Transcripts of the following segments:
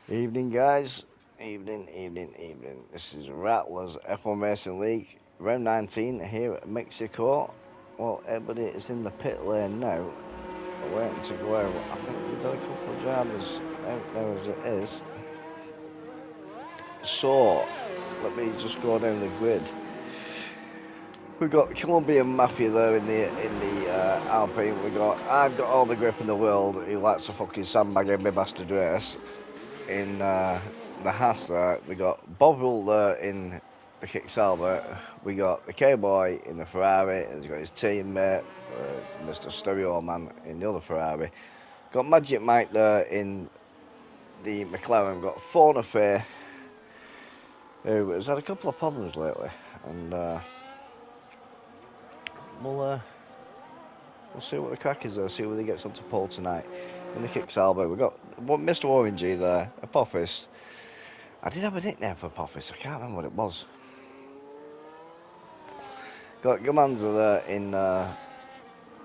Evening, guys. Evening. This is Rattlers F1 Racing League, round 19 here at Mexico. Well, everybody is in the pit lane now, waiting to go out. I think we've got a couple of drivers out there as it is. So, let me just go down the grid. We've got Colombian Mafia there in the Alpine. I've got all the grip in the world. He likes to fucking sandbag every bastard race. In the Haas there, we got Bob Rule there in the Kick-Salver. We got the K-Boy in the Ferrari, and he's got his teammate, Mr. Stereo Man, in the other Ferrari. Got Magic Mike there in the McLaren. We've got Fauna Fair, who has had a couple of problems lately, and we'll see what the crack is there, see whether he gets onto pole tonight. In the Kick-Salver, we've got Mr. Orangey there, Apophis. I did have a nickname for Apophis, I can't remember what it was. Got Gamanza there in the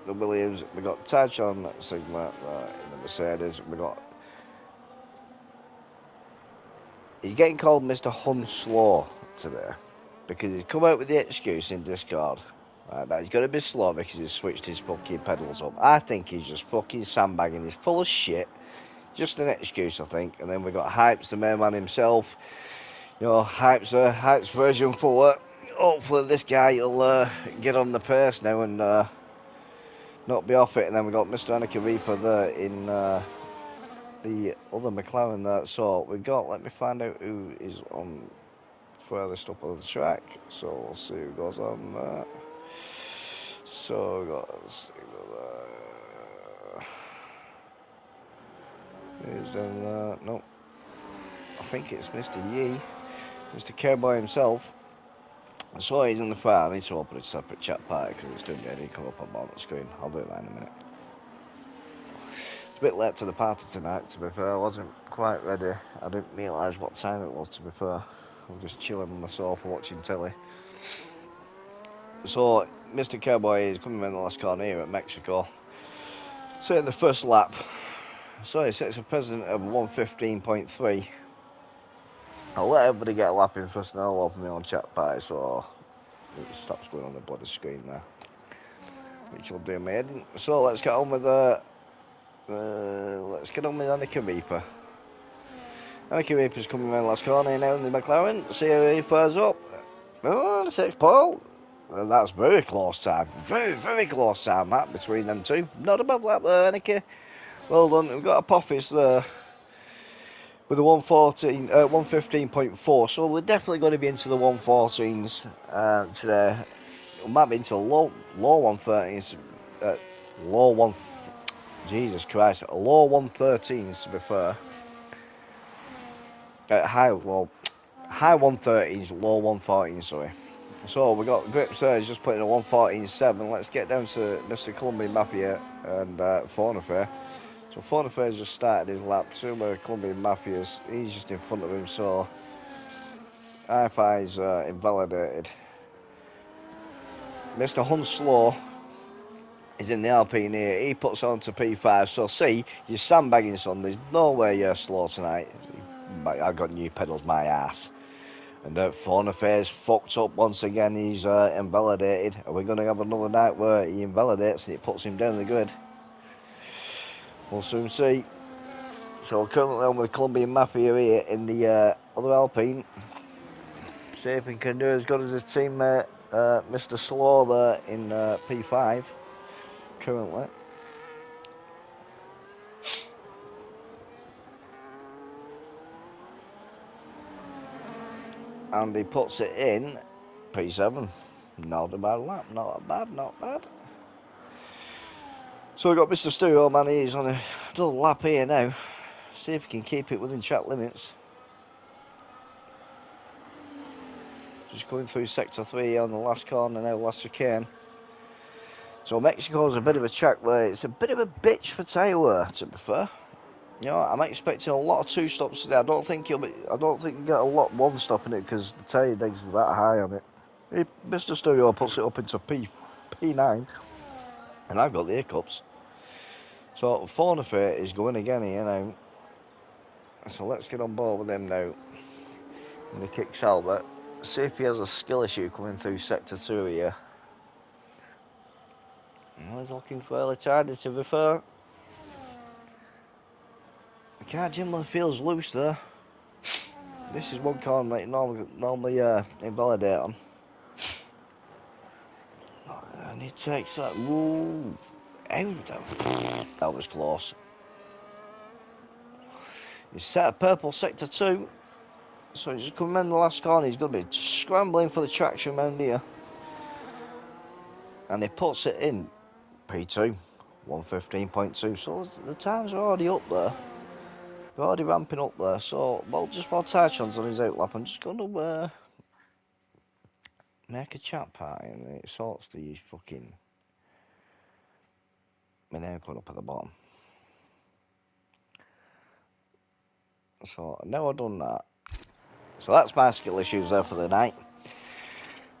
Williams. We got Tachon Sigma in the Mercedes. He's getting called Mr. Hun Slow today because he's come out with the excuse in Discord that he's got to be slow because he's switched his fucking pedals up. I think he's just fucking sandbagging. He's full of shit. Just an excuse, I think. And then we got Hypes, the main man himself. You know, Hypes version 4. Hopefully this guy will get on the pace now and not be off it. And then we got Mr. Anarchy Reaper there in the other McLaren there. So we got, let me find out who is on furthest up of the track. So we'll see who goes on there. So we got, let's see who's down there. Nope. I think it's Mr. Yee, Mr. Cowboy himself. So he's in the fire. I need to open a separate chat party because it's doing ready to come up on the screen. I'll do that in a minute. It's a bit late to the party tonight, to be fair. I wasn't quite ready. I didn't realise what time it was, to be fair. I'm just chilling on the sofa watching telly. So, Mr. Cowboy is coming in the last corner here at Mexico. So in the first lap. So he sets a precedent of 1:15.3. I'll let everybody get a lap in first and I'll open my own chat party so it stops going on the bloody screen there. Which will do me head. So let's get on with Anarchy Reaper. Anarchy Reaper's coming around last corner now in the McLaren. See how he fares up. Oh, the sixth pole. That's very close time. Very close time that between them two. Not a bad lap there, Anarchy. Well done. We've got Apophis there with a 115.4, so we're definitely going to be into the 114s today. We might be into low 113s, low 113s to be fair. High 113s, low 114s, sorry. So we got Grips there, he's just putting a 114.7. Let's get down to Mr. Colombian Mafia and Fauna Fair. So Fauna Fair's just started his lap. Two more Colombian Mafias. He's just in front of him, so IFI's invalidated. Mr. Hun Slow is in the Alpine here. He puts on to P5. So see, you're sandbagging, son. There's no way you're slow tonight. I've got new pedals, my ass. And Fauna Fair's fucked up once again. He's invalidated. Are we going to have another night where he invalidates and it puts him down the grid? We'll soon see. So we're currently on with Colombian Mafia here in the other Alpine. See if he can do as good as his teammate, Mr. Slow there in P5 currently. And he puts it in P7. Not a bad lap, not bad. So we've got Mr. Stereo Man, he's on another lap here now. See if he can keep it within track limits. Just going through sector 3 on the last corner now, last chicane. So Mexico's a bit of a track where it's a bit of a bitch for tyre wear, to be fair. You know, I'm expecting a lot of 2-stops today. I don't think you'll get a lot 1-stop in it because the tyre digs are that high on it. Mr. Stereo puts it up into P9. And I've got the hiccups. So Fauna Fair is going again here now. So let's get on board with him now. And he kicks Albert. See if he has a skill issue coming through sector 2 here. He's looking fairly tidy, to be fair. The car generally feels loose there. This is one corner that you normally invalidate on. And he takes that. Whoa. That was close. He's set a purple sector 2. So he's just coming in the last corner. He's going to be scrambling for the traction around here. And he puts it in P2, 1:15.2. So the times are already up there. They're already ramping up there. So, well, just while Tyson's on his outlap, I'm just going to make a chat party. And it sorts the fucking... my name coming up at the bottom. So, now I've done that. So that's my skill issues there for the night.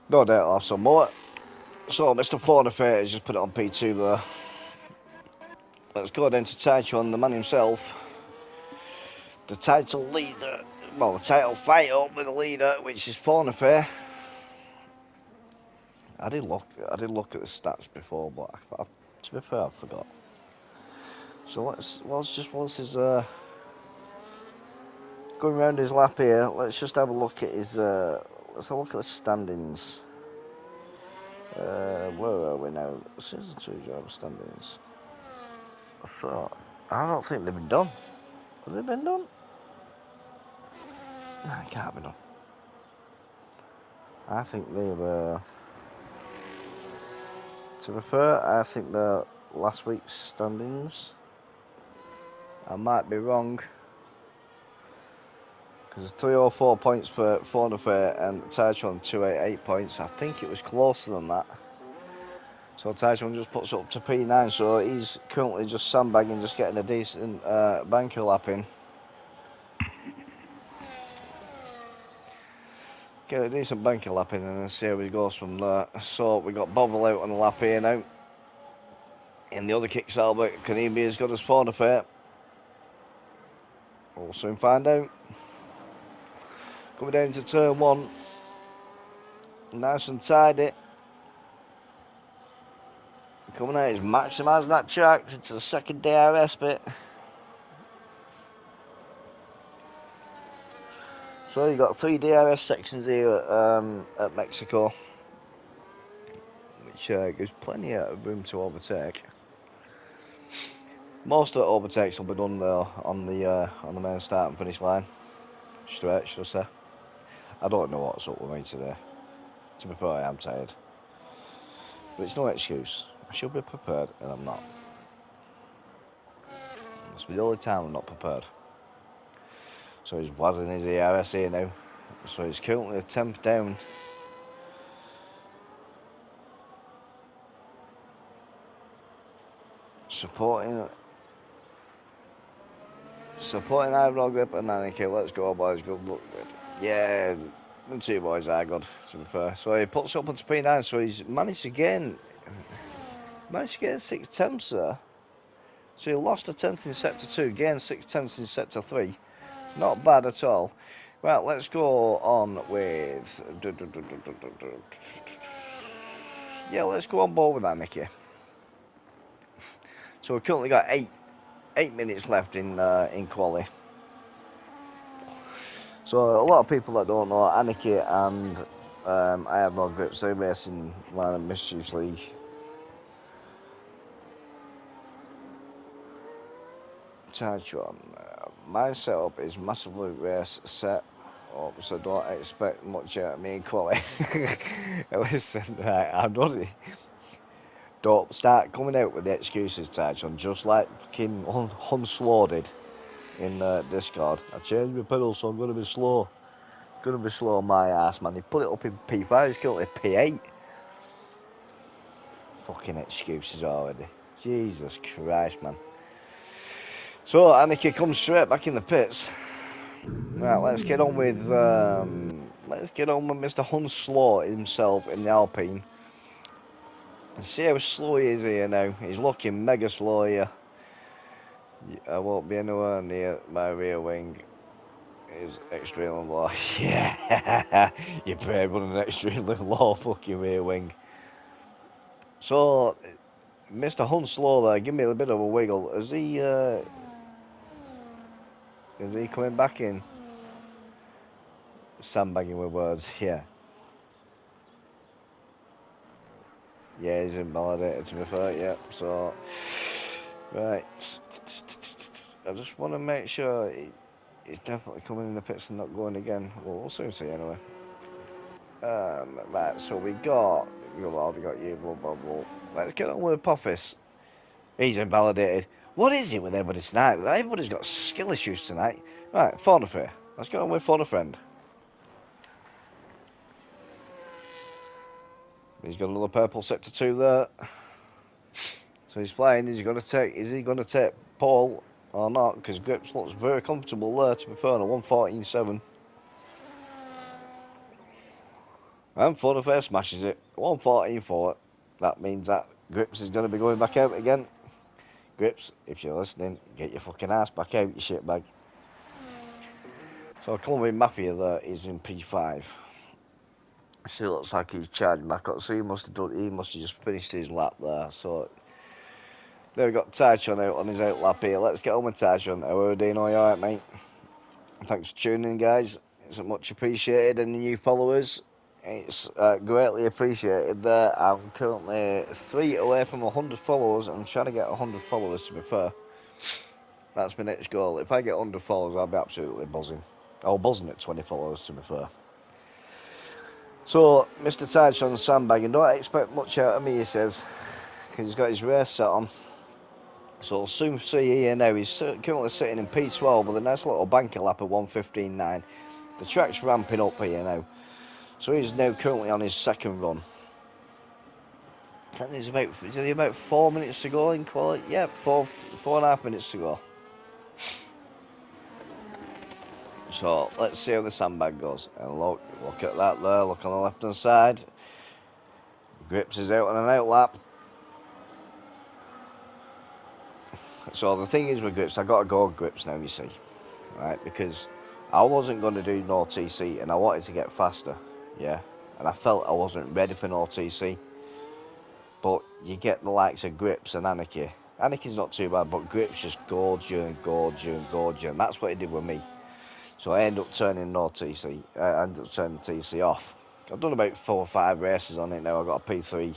No doubt I'll have some more. So Mr. Fornifair has just put it on P2 there. Let's go down to Taichon, the man himself. The title leader, well, the title fighter with the leader, which is Fornifair. I did look at the stats before, but to be fair, I forgot. So whilst he's going around his lap here, let's just have a look at his. Let's have a look at the standings. Where are we now? Season 2 driver standings. So I don't think they've been done. Have they been done? No, it can't be done. I think they were. To be fair, I think they're last week's standings. I might be wrong. Because there's 304 points for Fornifair and Taichon 288 points. I think it was closer than that. So Taichon just puts it up to P9, so he's currently just sandbagging, just getting a decent banker lap in. Get a decent banker lap in and then see how he goes from there. So we got Bovel out on the lap here now. And the other kicks Albert. Can he be as good as Fornifair? We'll soon find out. Coming down to turn 1. Nice and tidy. Coming out, he's maximising that track into the second DRS bit. So you've got 3 DRS sections here at Mexico, which gives plenty of room to overtake. Most of the overtakes will be done there on the main start and finish line. Straight, should I say. I don't know what's up with me today. To be fair, I am tired. But it's no excuse. I should be prepared, and I'm not. Must be the only time I'm not prepared. So he's wazzing his ERS here now. So he's currently a 10th down. Supporting Ivanov Grip and Annika. Let's go, boys. Good luck. Yeah, the two boys are good, to be fair. So he puts up onto P9, so he's managed to gain 6 tenths there. So he lost a 10th in sector 2, gained 6 tenths in sector 3. Not bad at all. Right, let's go on with... Yeah, let's go on board with that, Nicky. So we've currently got 8 minutes left in quali. So a lot of people that don't know, Anarchy and I have no grips, they race in Line of Mischiefs League. Taichon. My setup is massively race set up, so don't expect much out of me in quali. Listen, right, I'm not. Don't start coming out with the excuses, Taichon, just like fucking Hunslow did in Discord. I changed my pedals, so I'm going to be slow. Going to be slow on my ass, man. He put it up in P5, he's currently P8. Fucking excuses already. Jesus Christ, man. So, Anarchy comes straight back in the pits. Right, let's get on with Mr. Hunslow himself in the Alpine. And see how slow he is here now. He's looking mega slow here. I won't be anywhere near my rear wing. is extremely low. Yeah, you're brave on an extremely low fucking rear wing. So, Mr. Hunslow there, give me a bit of a wiggle. Is he coming back in? Sandbagging with words, yeah. Yeah, he's invalidated to be fair, yeah. So, right. I just want to make sure he's definitely coming in the pits and not going again. Well, we'll soon see anyway. Right, so we got you. Blah, blah, blah. Let's get on with Poffis. He's invalidated. What is it with everybody tonight? Everybody's got skill issues tonight. Right, phone a friend. Let's get on with phone a friend. He's got another purple sector 2 there. So he's playing. Is he going to take Paul or not? Because Grips looks very comfortable there to be fair on a 114.7. And Phone smashes it. 114.4. That means that Grips is going to be going back out again. Grips, if you're listening, get your fucking ass back out, you shitbag. So Colombian Mafia there is in P5. So it looks like he's charging back up. So he must have just finished his lap there. So there we got Tachon out on his out lap here. Let's get on with Tachon. How are you doing? All right, mate? Thanks for tuning in, guys. It's much appreciated. And the new followers, it's greatly appreciated there. I'm currently 3 away from 100 followers. I'm trying to get 100 followers, to be fair. That's my next goal. If I get 100 followers, I'll be absolutely buzzing. I'll buzzing at 20 followers, to be fair. So, Mr. Tachon sandbagging. Don't expect much out of me, he says, because he's got his race set on. So we'll soon see here now. He's currently sitting in P12 with a nice little banker lap at 1:15.9. The track's ramping up here now. So he's now currently on his second run. I think is it about 4 minutes to go in quality? Yeah, 4.5 minutes to go. So let's see how the sandbag goes. And look at that there. Look on the left hand side. Grips is out on an out lap. So the thing is with Grips, I got to go Grips now, you see, right? Because I wasn't going to do no TC, and I wanted to get faster, yeah. And I felt I wasn't ready for no TC. But you get the likes of Grips and Anarchy. Anarchy's not too bad, but Grips just gorge you and gorge you and gorge you, and that's what he did with me. So I ended up turning no TC. I ended up turning TC off. I've done about 4 or 5 races on it now. I got a P3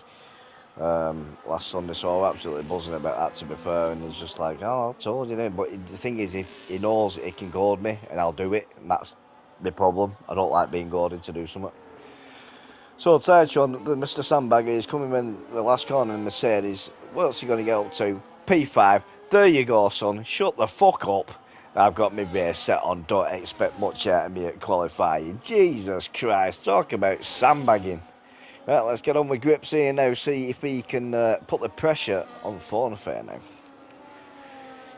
last Sunday, so I'm absolutely buzzing about that, to be fair. And he's just like, oh, I told you, but the thing is, if he knows he can goad me, and I'll do it, and that's the problem. I don't like being goaded to do something. So Tachon, the Mr. Sandbagger, is coming in the last corner in Mercedes. What's he going to get up to? P5. There you go, son. Shut the fuck up. I've got my race set on. Don't expect much out of me at qualifying. Jesus Christ. Talk about sandbagging. Right, let's get on with Grips here now. See if he can put the pressure on Fornafair now.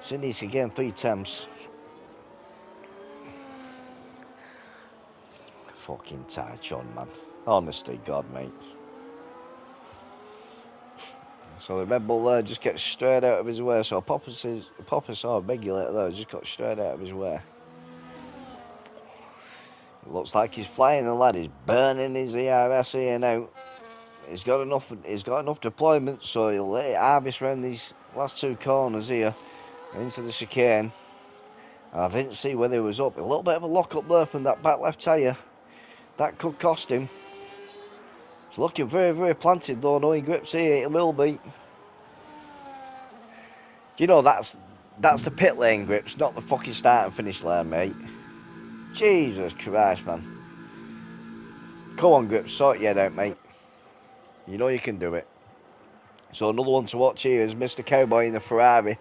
So he needs to gain 3 temps. Fucking Tachon, man. Honestly, God, mate. So the Red Bull there just gets straight out of his way. So Poppers regulator there just got straight out of his way. It looks like he's flying, the lad. He's burning his ERS here now. He's got enough deployment, so he'll let it harvest around these last 2 corners here into the chicane. And I didn't see whether he was up. A little bit of a lock up there from that back left tyre. That could cost him. It's looking very, very planted though, knowing Grips here, it will be. You know, that's the pit lane, Grips, not the fucking start and finish lane, mate. Jesus Christ, man. Come on, Grips, sort your head out, mate. You know you can do it. So another one to watch here is Mr. Cowboy in the Ferrari.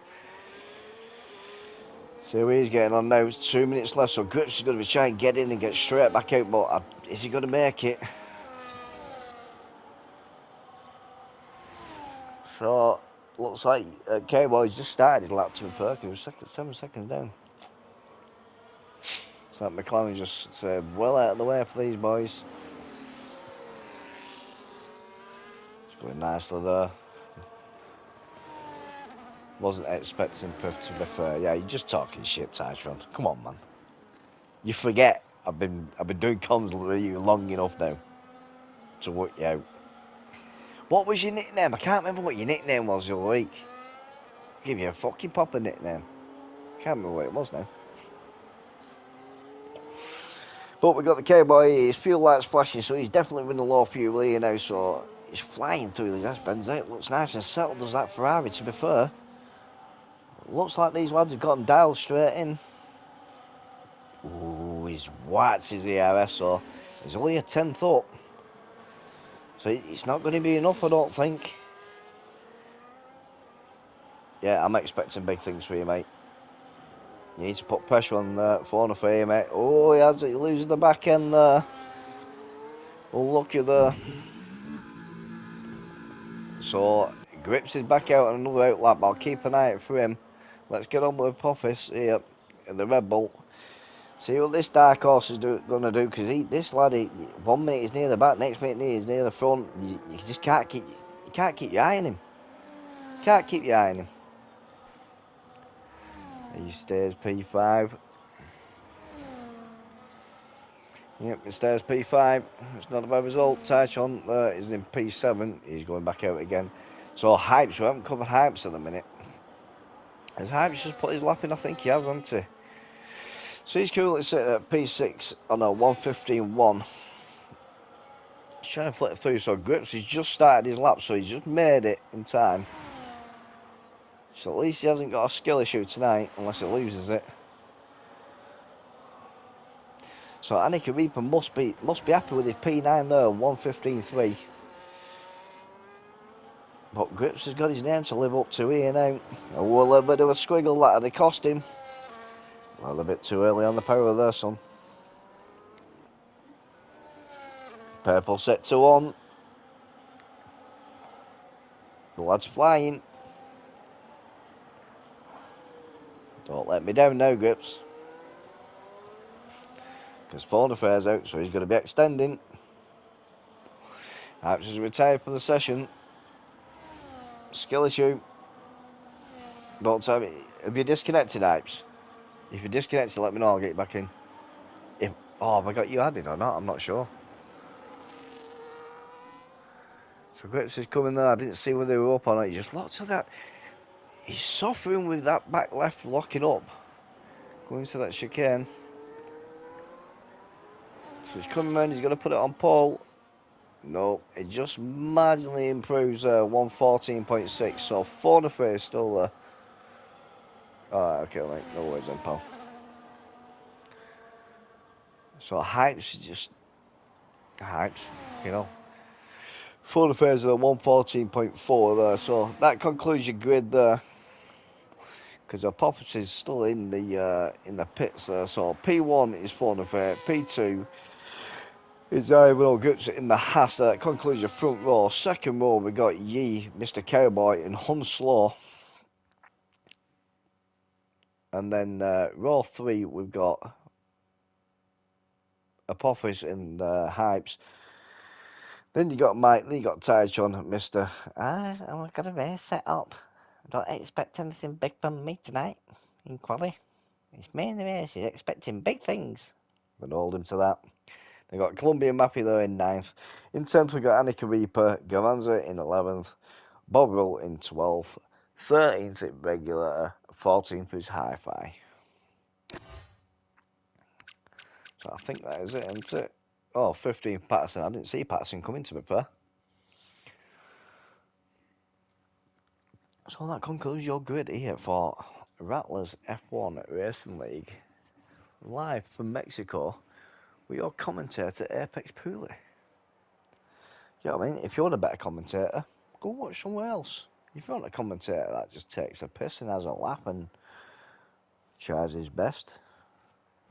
See where he's getting on now. It's 2 minutes left, so Grips is going to be trying to get in and get straight back out, but is he going to make it? So, looks like Cowboy's just started his lap to be fair. He was 7 seconds down. So McLaren just well out of the way for these boys. It's going nicely there. Wasn't expecting to be fair. Yeah, you're just talking shit, Tachon. Come on, man. You forget I've been doing comms with you long enough now to work you out. What was your nickname? I can't remember what your nickname was the other week. Give you a fucking proper nickname. Can't remember what it was now. But we got the cowboy, his fuel light's flashing, so he's definitely running low fuel here now, so he's flying through these S-bends. It looks nice and settled as that Ferrari, to be fair. Looks like these lads have got him dialed straight in. Ooh, he's whacked his ERS, so he's only a 10th up. So it's not going to be enough, I don't think. Yeah, I'm expecting big things for you, mate. You need to put pressure on Fauna for you, mate. Oh, he has it. He loses the back end there. Oh, look at there. So, grips his back out on another outlap. I'll keep an eye out for him. Let's get on with Poffis here in the Red Bull. See what this dark horse is going to do, because this lad, 1 minute he's near the back, next minute he's near the front. You just can't keep your eye on him. Can't keep your eye on him. He stays P5. Yep, it stays P5. It's not a bad result. Taichon is in P7. He's going back out again. So Hypes, we haven't covered Hypes at the minute. Has Hypes just put his lap in? I think he has, hasn't he? So he's currently sitting at P6 on a 1:15.1. He's trying to flip through. So Grips, he's just started his lap, so he's just made it in time. So at least he hasn't got a skill issue tonight, unless he loses it. So Annika Reaper must be happy with his P9 there, 1:15.3. But Grips has got his name to live up to here now. A little bit of a squiggle that had cost him. A little bit too early on the power there, son. Purple set to on. The lad's flying. Don't let me down now, Grips. Because Fauna Fair's out, so he's going to be extending. Hypes is retired from the session. Skill issue. Don't tell me. Have you disconnected, Hypes? If you're disconnected, let me know. I'll get you back in. Have I got you added or not? I'm not sure. So Grips is coming there. I didn't see whether they were up or not. He just locked to that. He's suffering with that back left locking up. Going to that chicane. So he's coming around. He's going to put it on pole. No, it just marginally improves 1:14.6. So Fauna Fair is still there. Alright, okay, mate. No worries then, pal. So Hypes, you know. Full affairs are 1:14.4 there, so that concludes your grid there. Because our Poppers is still in the pits there. So P1 is Full Affair, P2 is Ivan Guts in the Haas. That concludes your front row. Second row we got Yi, Mr. Cowboy, and Hun Slow. And then row 3 we've got Apophis and Hypes. Then you got Mike, then you got Taichon, Mr. I've got a race set up. I don't expect anything big from me tonight in quali. It's me in the race, he's expecting big things. But hold him to that. They got Colombian Mappy there in 9th. In 10th we got Annika Reaper, Gavanza in 11th, Bobril in 12th, 13th in regular, 14th is Hi-Fi. So I think that is it, isn't it? Oh, 15th Patterson. I didn't see Patterson coming, to be fair. So that concludes your grid here for Rattlers F1 Racing League. Live from Mexico with your commentator, Apex Pooley. You know what I mean? If you want a better commentator, go watch somewhere else. If you want a commentator that just takes a piss and has a laugh and tries his best,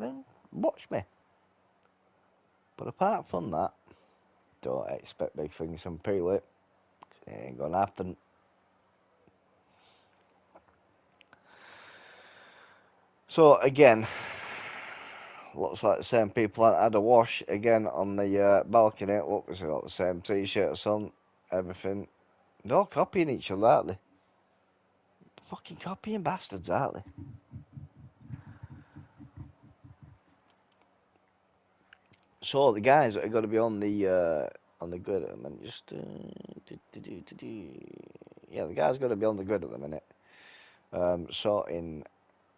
then watch me. But apart from that, don't expect big things from Pooley. It ain't gonna happen. So again, looks like the same people that had a wash again on the balcony. Look, they've got the same t-shirts on, everything. They're all copying each other, aren't they? Fucking copying bastards, aren't they? So the guys that are going to be on the grid at the minute, just yeah, the guys going to be on the grid at the minute, sorting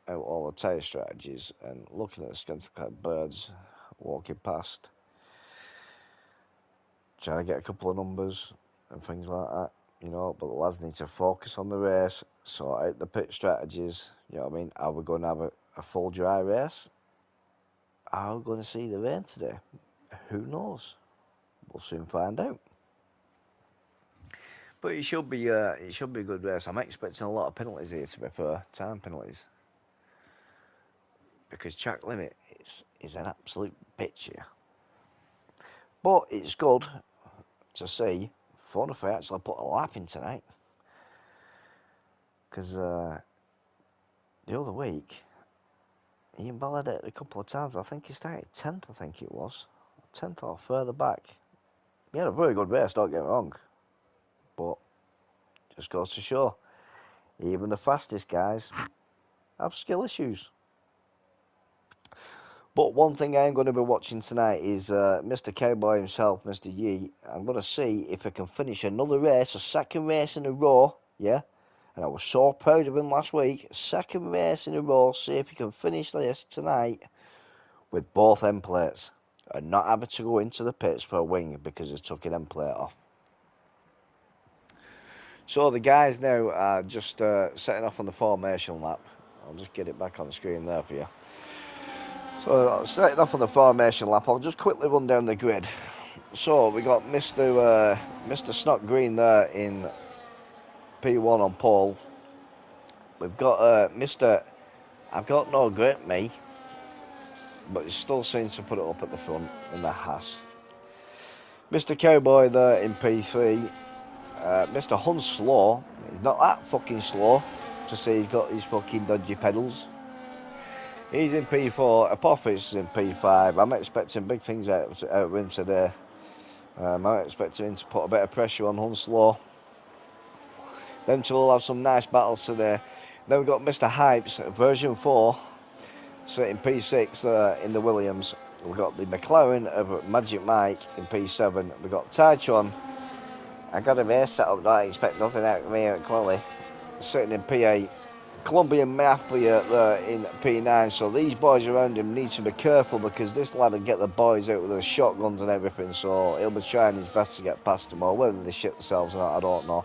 out all the tyre strategies and looking at the strength of birds walking past, trying to get a couple of numbers and things like that, you know. But the lads need to focus on the race, sort out the pit strategies. You know what I mean? Are we going to have a full dry race? Are we going to see the rain today? Who knows? We'll soon find out. But it should be a good race. I'm expecting a lot of penalties here, to be fair, time penalties, because track limit is an absolute bitch here. But it's good to see Fornify actually put a lap in tonight, because the other week he invalidated a couple of times. I think he started 10th. I think it was 10th or further back. He had a very good race. Don't get me wrong, but just goes to show, even the fastest guys have skill issues. But one thing I'm going to be watching tonight is Mr. Cowboy himself, Mr. Yee. I'm going to see if I can finish another race, a second race in a row, yeah? And I was so proud of him last week. Second race in a row, see if he can finish this tonight with both end plates and not having to go into the pits for a wing because he took an end plate off. So the guys now are just setting off on the formation lap. I'll just get it back on the screen there for you. So setting off on the formation lap, I'll just quickly run down the grid. So we got Mr. Snot Green there in P1 on pole. We've got Mr. I've got no grip me, but he still seems to put it up at the front in the Haas. Mr. Cowboy there in P3. Mr. Hunt's slow. He's not that fucking slow to say he's got his fucking dodgy pedals. He's in P4. Apophis is in P5. I'm expecting big things out of him today. I'm expecting him to put a bit of pressure on Hunslow. Them two will have some nice battles today. Then we've got Mr. Hypes, version 4, sitting P6 in the Williams. We've got the McLaren of Magic Mike in P7. We've got Tychon. I got him here set up, I expect nothing out of me at Clolly. Sitting in P8. Colombian Mafia there in P9. So these boys around him need to be careful, because this lad will get the boys out with their shotguns and everything. So he'll be trying his best to get past them, or whether they shit themselves or not, I don't know.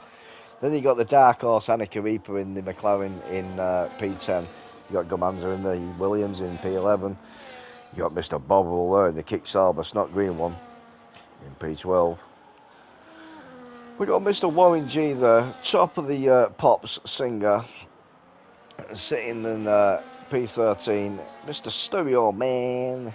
Then you got the Dark Horse Annika Reaper in the McLaren in P10. You got Gomanza in the Williams in P11. You got Mr. Bovril there in the Kick Sauber Snot Green one in P12. We got Mr. Warren G there, top of the Pops Singer, sitting in P13. Mr. Stereo Man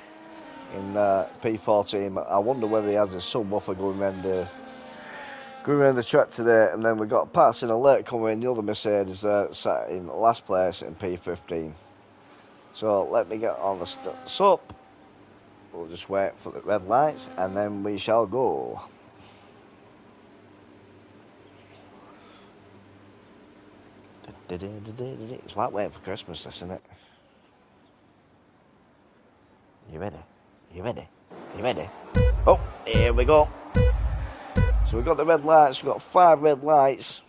in P14. I wonder whether he has a subwoofer going around the track today. And then we got passing a late comer in the other Mercedes sat in last place in P15. So let me get on the stats up. We'll just wait for the red lights and then we shall go. It's like waiting for Christmas, isn't it? You ready? You ready? You ready? Oh, here we go. So we've got the red lights. We've got 5 red lights.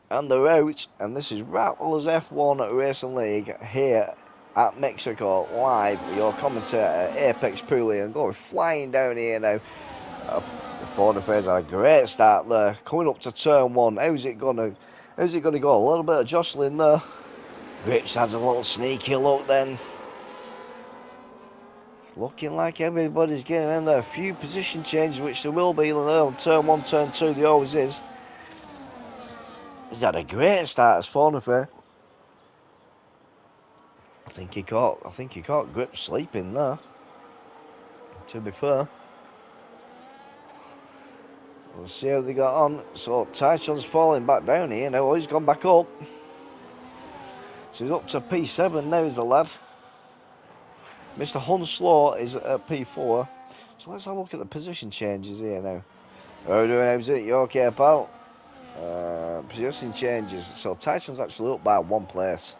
And they're out. And this is Rattlers F1 Racing League here at Mexico, live with your commentator, Apex Pooley, going flying down here now. Fornify's had a great start there. Coming up to turn 1. How's it gonna go? A little bit of jostling there. Grips has a little sneaky look then. Looking like everybody's getting in there. A few position changes, which there will be on turn 1, turn 2, there always is. He's had a great start as Fornify. I think he caught Grips sleeping there, to be fair. We'll see how they got on. So Tyson's falling back down here now. He's gone back up. So he's up to P7 now, is the lad. Mr. Hunslow is at P4. So let's have a look at the position changes here now. How are you doing, how's it? You okay, pal? Position changes. So Tyson's actually up by 1 place.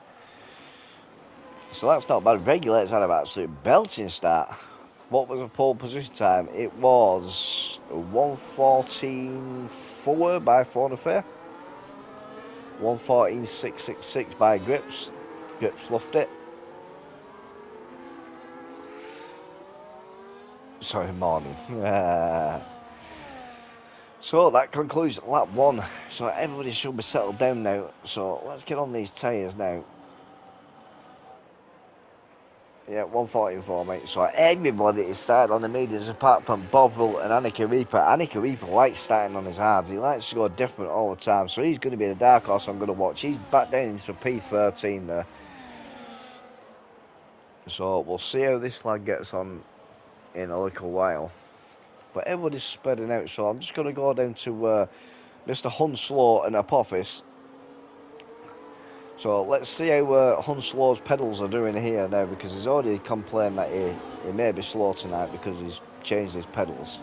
So that's not bad. Regulators had an absolute belting start. What was the pole position time? It was 1:14.4 by Fauna Fair. 1:14.666 by Grips. Grips fluffed it. Sorry, morning. So that concludes lap 1. So everybody should be settled down now. So let's get on these tyres now. Yeah, 1:14.4, mate. So everybody is started on the mediums apart from Bovril and Annika Reaper. Annika Reaper likes starting on his hards. He likes to go different all the time. So he's going to be the dark horse I'm going to watch. He's back down into P13 there. So we'll see how this lad gets on in a little while. But everybody's spreading out. So I'm just going to go down to Mr. Hunslow and Apophis. So let's see how Hunslow's pedals are doing here now, because he's already complained that he may be slow tonight because he's changed his pedals.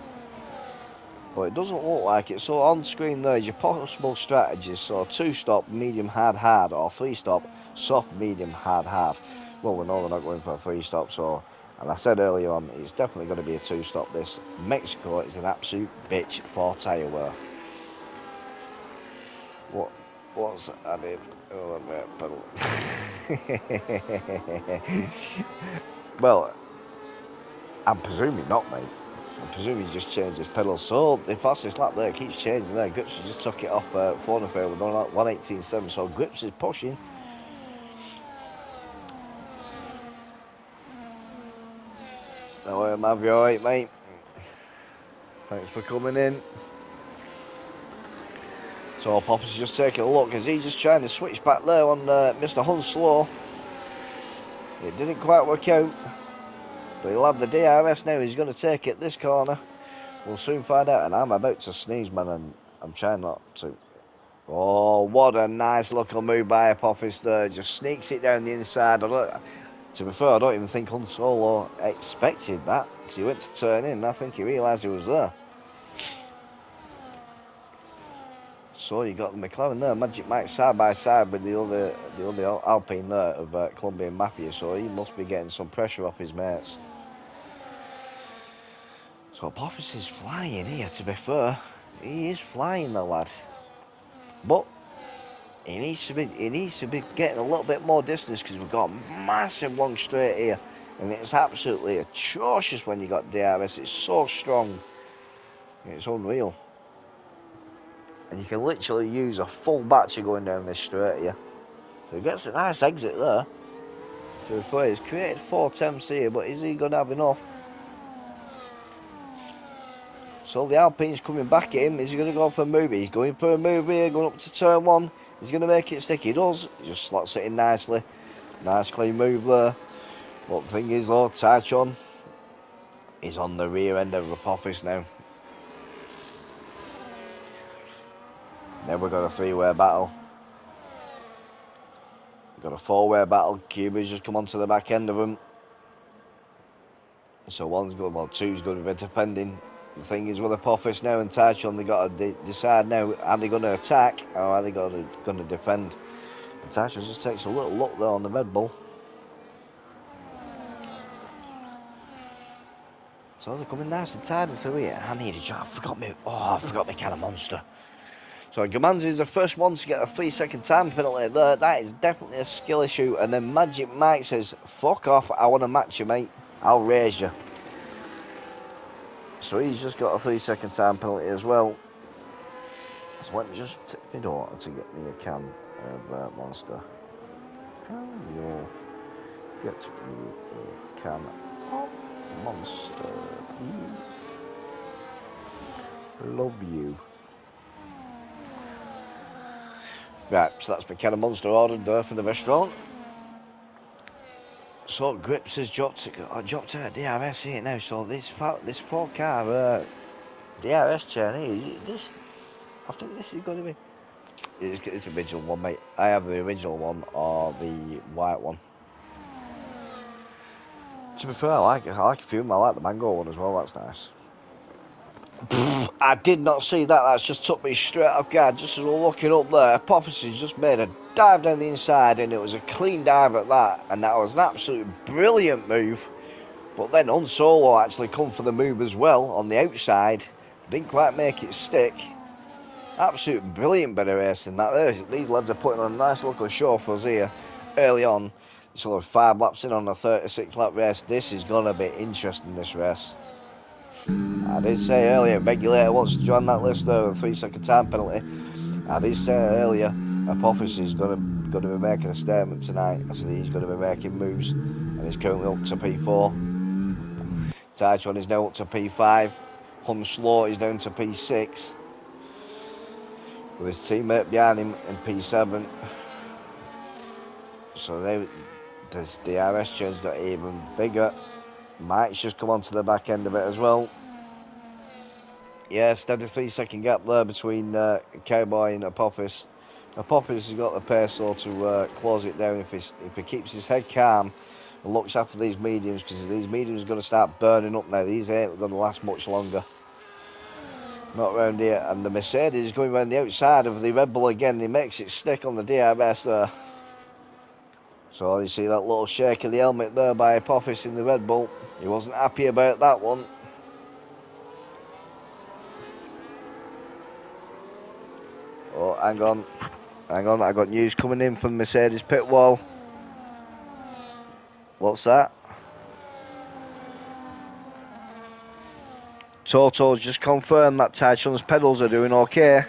But it doesn't look like it. So on screen there is your possible strategies. So 2-stop, medium, hard, hard, or 3-stop, soft, medium, hard, hard. Well, we know they're not going for a 3-stop, so... And I said earlier on, it's definitely going to be a 2-stop this. Mexico is an absolute bitch for tyre wear. What's I mean, oh, pedal. Well, I'm presuming not, mate. I'm presuming he just changed his pedals. So the fastest lap there keeps changing there. Grips just took it off Fauna Fair with 1:18.7. So Grips is pushing. No way, Mav, you alright, mate? Thanks for coming in. So Poppers is just taking a look as he's just trying to switch back there on Mr. Hunslow. It didn't quite work out, but he'll have the DRS now. He's going to take it this corner. We'll soon find out. And I'm about to sneeze, man, and I'm trying not to. Oh, what a nice little move by Apophis there. Just sneaks it down the inside. To be fair, I don't even think Hunslow expected that, because he went to turn in and I think he realised he was there. So you got the McLaren there, Magic Mike side by side with the other Alpine there of Colombian Mafia, so he must be getting some pressure off his mates. So Apophis is flying here, to be fair. He is flying, the lad. But he needs to be getting a little bit more distance, because we've got a massive long straight here. And it's absolutely atrocious when you got DRS. It's so strong. It's unreal. And you can literally use a full battery going down this straight here. So he gets a nice exit there. To the play. He's created 4 attempts here, but is he going to have enough? So the Alpine's coming back at him. Is he going to go for a move? He's going for a move here, going up to turn 1. He's going to make it stick. He does. He just slots it in nicely. Nice clean move there. But the thing is, though, Taichon is on the rear end of Apophis now. Then we've got a 3-way battle. We've got a 4-way battle. Cuba's just come onto the back end of them. So one's good, well, two's going to be defending. The thing is with Apophis now and Taichon, they got to decide now, are they going to attack or are they going to defend? And Taichon just takes a little look there on the Red Bull. So they're coming nice and tidy through here. I need a job. I forgot my can of Monster. So Gamanzi is the first one to get a 3-second time penalty there. That is definitely a skill issue. And then Magic Mike says, fuck off, I want to match you, mate. I'll raise you. So he's just got a 3-second time penalty as well. So let me just take my daughter to get me a can of Monster. Can you get me a can of Monster, please? Love you. Right, so that's my can of Monster ordered there for the restaurant. So Grips has dropped out of DRS here now. So this 4-car DRS chain here, I think this is going to be. It's the original one, mate. I have the original one or the white one. To be fair, I like a few of them. I like the mango one as well. That's nice. I did not see that. That's just took me straight off guard. Just as we're looking up there, Apotheosis just made a dive down the inside, and it was a clean dive at that. And that was an absolutely brilliant move. But then Unsolo actually come for the move as well on the outside. Didn't quite make it stick. Absolute brilliant bit of racing that. These lads are putting on a nice little show for us here early on. So 5 laps in on a 36 lap race. This is going to be interesting, this race. I did say earlier, regulator wants to join that list there with a 3-second time penalty. I did say earlier, Apotheosis is going to be making a statement tonight. I said he's going to be making moves, and he's currently up to P4. Taichon is now up to P5. Hunslow is down to P6. With his teammate behind him in P7. So now the DRS change got even bigger. Mike's just come onto the back end of it as well. Yeah, steady 3-second gap there between Cowboy and Apophis. Apophis has got the pace though to close it down if he keeps his head calm and looks after these mediums, because these mediums are going to start burning up now. These ain't going to last much longer. Not round here. And the Mercedes is going around the outside of the Red Bull again. He makes it stick on the DRS there. So you see that little shake of the helmet there by Apophis in the Red Bull. He wasn't happy about that one. Oh, hang on. I got news coming in from Mercedes pit wall. What's that? Toto's just confirmed that Taichun's pedals are doing okay.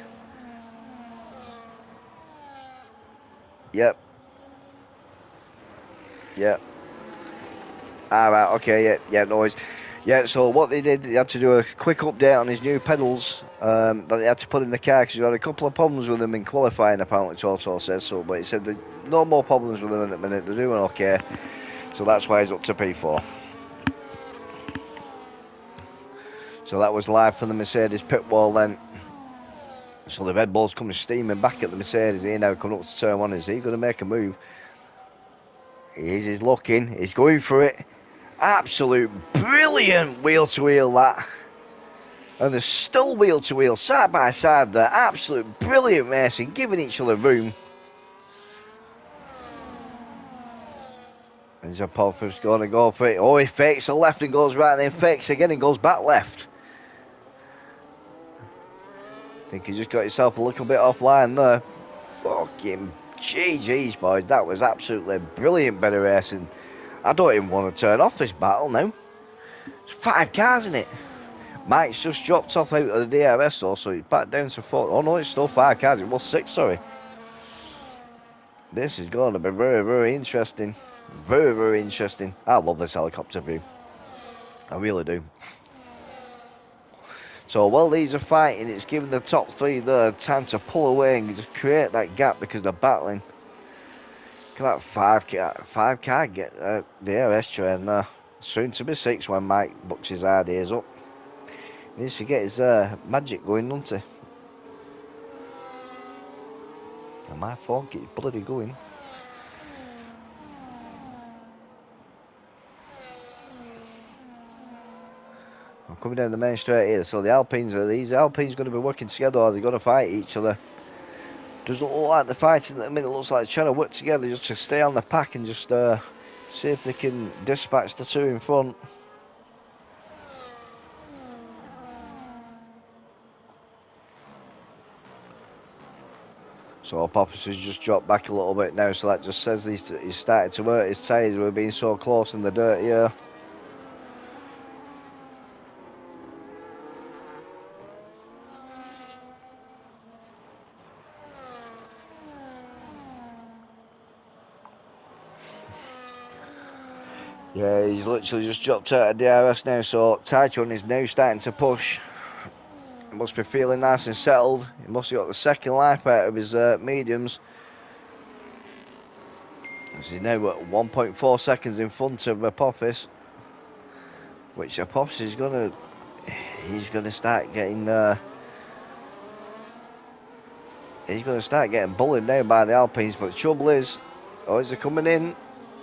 Yep. Alright, okay, yeah, no worries. Yeah, so what they did, they had to do a quick update on his new pedals that they had to put in the car, because he had a couple of problems with them in qualifying, apparently Toto says so, but he said that no more problems with them at the minute, they're doing okay, so that's why he's up to P4. So that was live from the Mercedes pit wall then. So the Red Bull's coming steaming back at the Mercedes here now, coming up to turn 1. Is he going to make a move? He's looking, he's going for it. Absolute brilliant wheel-to-wheel that. And there's still wheel-to-wheel, side by side there. Absolute brilliant racing, giving each other room. And Zapop's going to go for it. Oh, he fakes a left and goes right, and then fakes again and goes back left. I think he just got himself a little bit offline there. Fucking GG's, boys. That was absolutely brilliant bit of racing. I don't even want to turn off this battle now. There's 5 cars in it. Mike's just dropped off out of the DRS though, so he's back down to 4. Oh no, it's still 5 cars. It was 6, sorry. This is going to be very, very interesting. Very, very interesting. I love this helicopter view. I really do. So while these are fighting, it's giving the top 3 there time to pull away and just create that gap because they're battling. Look at that 5 car get the DRS train there. Soon to be 6 when Mike bucks his ideas up. He needs to get his magic going, doesn't he? And my phone keeps bloody going. I'm coming down the main straight here. So these Alpines going to be working together, or they're going to fight each other. Doesn't look like they're fighting at the minute. It looks like they're trying to work together just to stay on the pack and just see if they can dispatch the 2 in front. So Poppus has just dropped back a little bit now, so that just says he's started to hurt his tyres. We're being so close in the dirt here. Yeah, he's literally just dropped out of DRS now, so Taichun is now starting to push. He must be feeling nice and settled. He must have got the second life out of his mediums. He's now at 1.4 seconds in front of Apophis, which Apophis is he's gonna start getting bullied now by the Alpines. But the trouble is, is he coming in?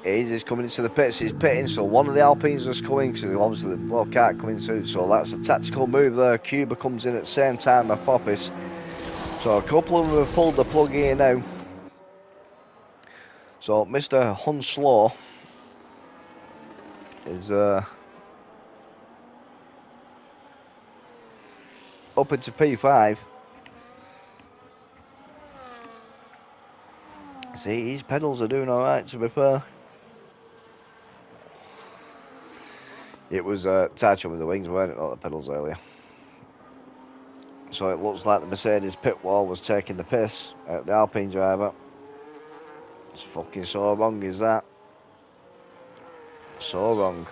He's coming into the pits. He's pitting, so one of the Alpines is coming because obviously the can't come into. So that's a tactical move there. Cuba comes in at the same time as Poppis. So a couple of them have pulled the plug here now. So Mr. Hunslaw is up into P5. See, his pedals are doing alright, to be fair. It was tight with the wings, weren't it, not the pedals earlier. So it looks like the Mercedes pit wall was taking the piss at the Alpine driver. It's fucking so wrong, is that? So wrong.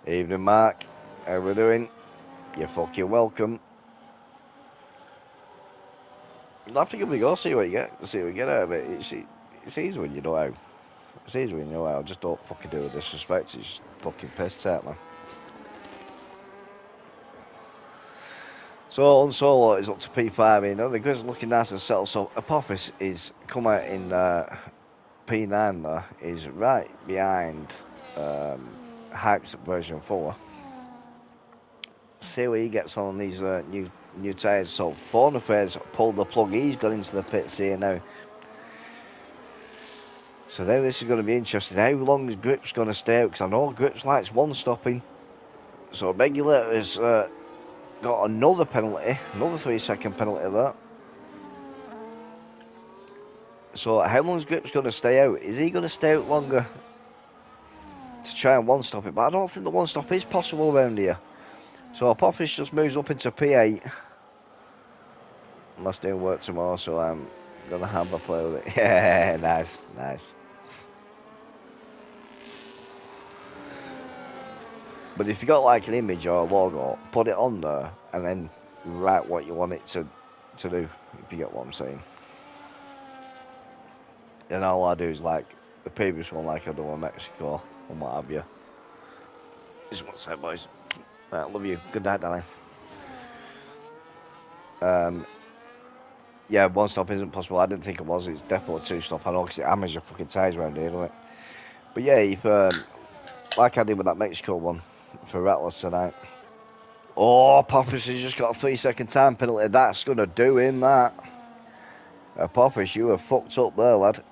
Evening, Mark. How we doing? You're fucking welcome. I have to give it a go, see what you get. See what you get out of it. It's easy when you know how. It's easy when you know how. Just don't fucking do it with disrespect. It's fucking piss take, man. So on solo is up to P5. You know the grid's looking nice and settled. So Apophis is come out in P9 there. Is right behind Hype's version 4. See what he gets on these new tyres. So Fornafairs pulled the plug. He's got into the pits here now. So now this is going to be interesting. How long is Grips going to stay out? Because I know Grips likes one stopping. So Regulator's got another penalty, another 3-second penalty there. So how long is Grips going to stay out? Is he going to stay out longer to try and one stop it? But I don't think the one stop is possible around here. So Poppis just moves up into P8. Unless doing work tomorrow, so I'm going to have a play with it. Yeah, nice. But if you got like an image or a logo, put it on there and then write what you want it to do, if you get what I'm saying. And all I do is like the previous one, like I do on Mexico and what have you. Just one sec, boys. Right, love you. Good night, darling. Yeah, one stop isn't possible. I didn't think it was. It's definitely two stop. I know because it hammers your fucking tyres around here, doesn't it? But yeah, if like I did with that Mexico one for Rattlers tonight. Oh, Poppis has just got a 3-second time penalty. That's going to do him, that. Poppis, you were fucked up there, lad.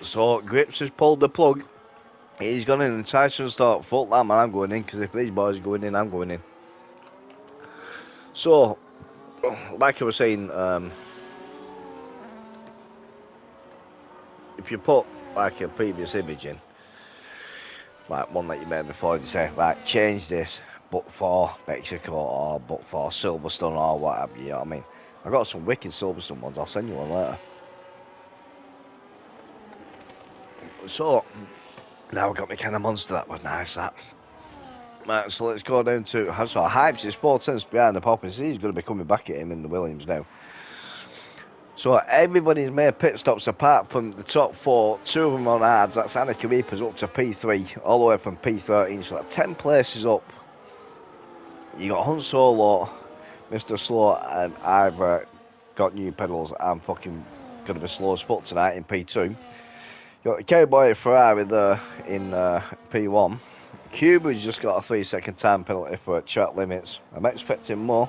So, Grips has pulled the plug. He's gone in and Tyson start. Fuck that, man, I'm going in. Because if these boys are going in, I'm going in. So, like I was saying, if you put like a previous image in, like one that you made before, you say, right, change this, but for Mexico or but for Silverstone or whatever, you know what I mean? I got some wicked Silverstone ones, I'll send you one later. So, now I've got my kind of monster, that was nice, that. Right, so let's go down to, so Hypes is 4 tenths behind the Poppins. He's going to be coming back at him in the Williams now. So everybody's made pit stops apart from the top 4. 2 of them on hards. That's Anna Karipa's up to P3, all the way from P13. So that's 10 places up. You got Hun Solo, Mr. Slow, and I've got new pedals. I'm fucking going to be slow as fuck tonight in P2. You got the Cowboy Ferrari there in P1. Cuba's just got a 3-second time penalty for track limits. I'm expecting more.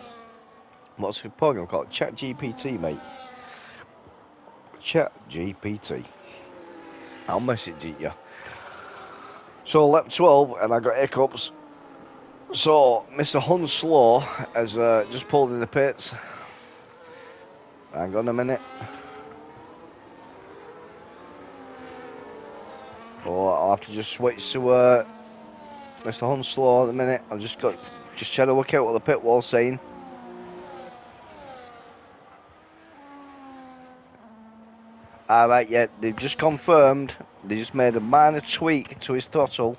What's the program called? Chat GPT, mate. Chat GPT. I'll message it you. So lap 12, and I got hiccups. So Mr. Hun Slow has just pulled in the pits. Hang on a minute. Oh, I'll have to just switch to Mr. Hun Slow at the minute. I've just trying to work out what the pit wall's saying. Alright, yeah, they've just confirmed. They just made a minor tweak to his throttle.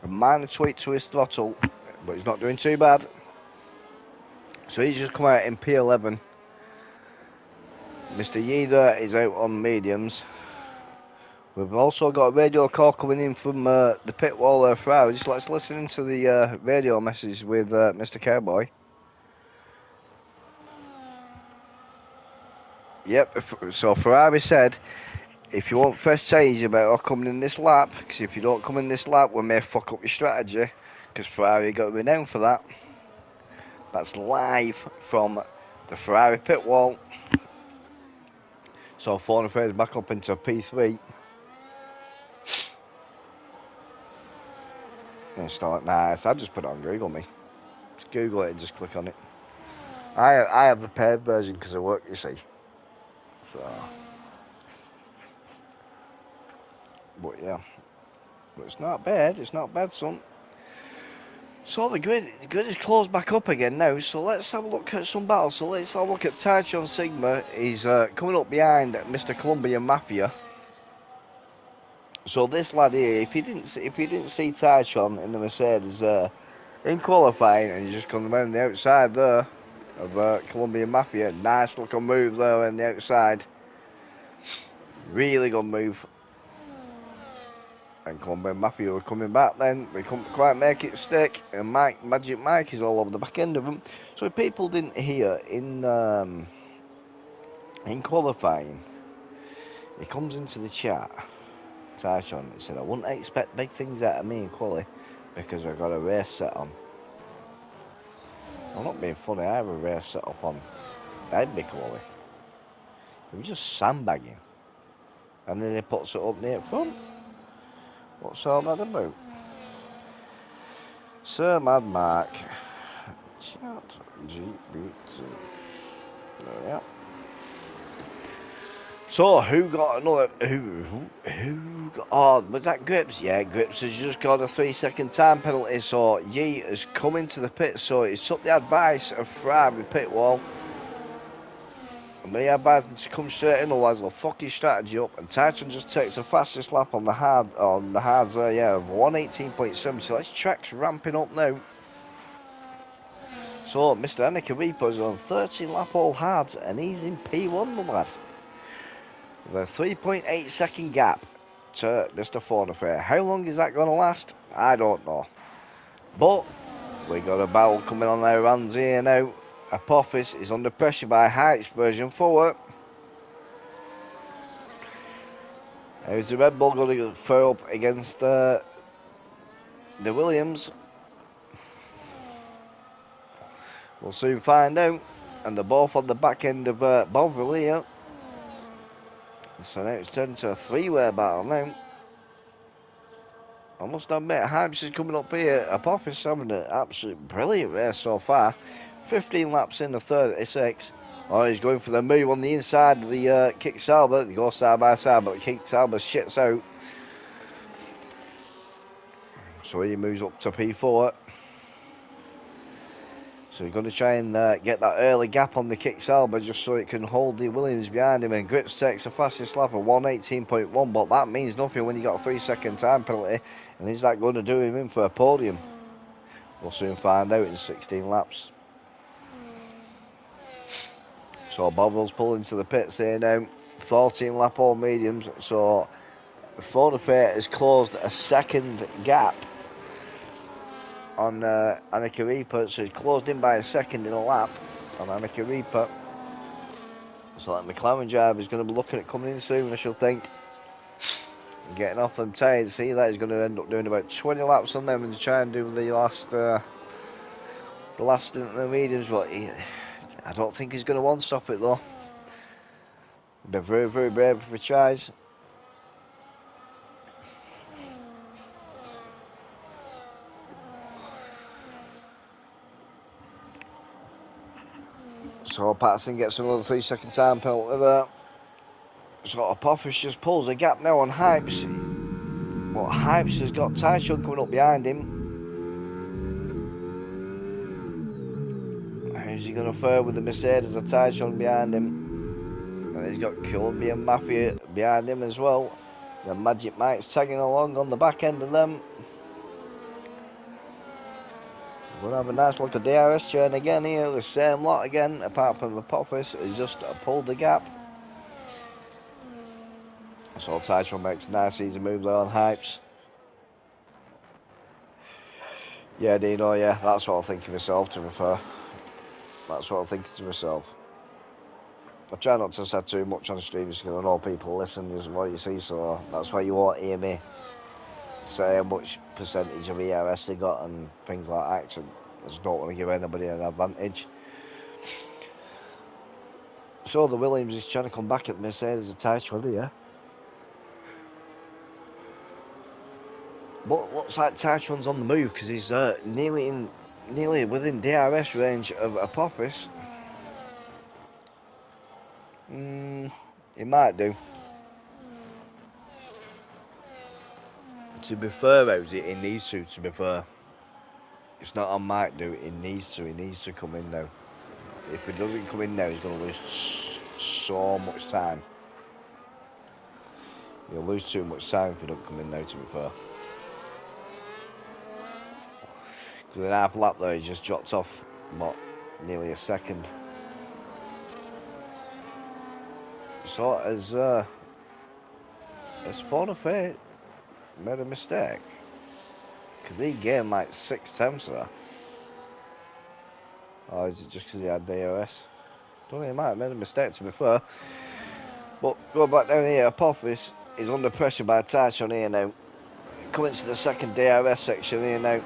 But he's not doing too bad. So he's just come out in P11. Mr. Yeager is out on mediums. We've also got a radio call coming in from the pit wall there for hours. Just let's listen into the radio message with Mr. Cowboy. Yep, so Ferrari said, if you want first change, you better coming in this lap, because if you don't come in this lap, we may fuck up your strategy, because Ferrari got renowned for that. That's live from the Ferrari pit wall. So Fornafare is back up into P3. And start, nice, I just put it on Google me. Just Google it and just click on it. I have the paid version because of work, you see. So, but yeah, but it's not bad. It's not bad, son. So the grid is closed back up again now. So let's have a look at some battles. So let's have a look at Taichon Sigma. He's coming up behind Mr. Colombian Mafia. So this lad here, if you didn't see Taichon in the Mercedes in qualifying, and he's just coming around the outside there of Colombian Mafia, nice looking move there on the outside. Really good move. And Colombian Mafia were coming back then. We couldn't quite make it stick. And Magic Mike is all over the back end of them. So if people didn't hear, in qualifying, he comes into the chat, Taichon, he said, I wouldn't expect big things out of me in quali because I've got a race set on. I'm not being funny, I have a race set up on. I'd be quali. He was just sandbagging. And then he puts it up near front. What's all that about? Sir Mad Mark. Chat GPT. There we are. So who got another? Who got? Oh, was that Grips? Yeah, Grips has just got a 3-second time penalty. So Yee has come into the pit. So he's took the advice of Ferrari pit wall. And they advised him to come straight in, otherwise they'll fuck his strategy up. And Titan just takes the fastest lap on the hards there, yeah, of 118.7. So this track's ramping up now. So Mr. Annika Reaper's on 13 lap all hards, and he's in P1, the lad. With a 3.8 second gap to Mr. Fornafare. How long is that going to last? I don't know. But we got a battle coming on our hands here now. Apophis is under pressure by Heights version 4. How's the Red Bull going to throw up against the Williams? We'll soon find out. And they're both on the back end of Bovril here. So now it's turned to a 3-way battle now. I must admit, Hypes is coming up here. Apophis having an absolute brilliant race so far. 15 laps in the 36. Oh, he's going for the move on the inside of the kick Sauber. They go side by side, but the kick Sauber shits out. So he moves up to P4. So he's going to try and get that early gap on the kick Sauber just so it can hold the Williams behind him. And Grips takes the fastest lap of 118.1, but that means nothing when you got a 3-second time penalty. And is that going to do him in for a podium? We'll soon find out in 16 laps. So Bobville's pulling to the pits here now. 14 lap all mediums. So Fornafare has closed a second gap on Annika Reaper. So he's closed in by a second in a lap on Annika Reaper. So that McLaren driver is going to be looking at coming in soon, I should think. And getting off them tyres. See that he's going to end up doing about 20 laps on them and try and do the last stint of the mediums. But I don't think he's going to one-stop it though. Be very, very brave if he tries. So Patterson gets another 3-second time penalty there. So Apophis just pulls a gap now on Hypes. But Hypes has got Taichung coming up behind him. How's he going to fare with the Mercedes or Taichung behind him? And he's got Colombian Mafia behind him as well. The Magic Mike's tagging along on the back end of them. We're going to have a nice look at DRS turn again here. The same lot again, apart from the Apophis. He's just pulled the gap. So Taichung makes a nice easy move there on Hypes. Yeah, Dino, yeah, that's what I'm thinking myself, to be fair. That's what I'm thinking to myself. I try not to say too much on streams because I know people listen is what you see, so that's why you won't hear me say how much percentage of ERS they got and things like that. So I just don't want to give anybody an advantage. So the Williams is trying to come back at the Mercedes of Taichung here. But looks like Taichung's on the move because he's nearly within DRS range of Apophis. He might do. To be fair, Rosie, he needs to be fair. It's not on might do, he needs to come in now. If he doesn't come in now, he's going to lose so much time. He'll lose too much time if he don't come in now, to be fair. Because in half lap there, he just dropped off, what, nearly a second. So has Fornafay made a mistake? Because he gained like 6 tenths there. Or is it just because he had DRS? Don't know, he might have made a mistake, to be fair. But going back down here, Apophis is under pressure by Taichung here now. Coming to the second DRS section here now.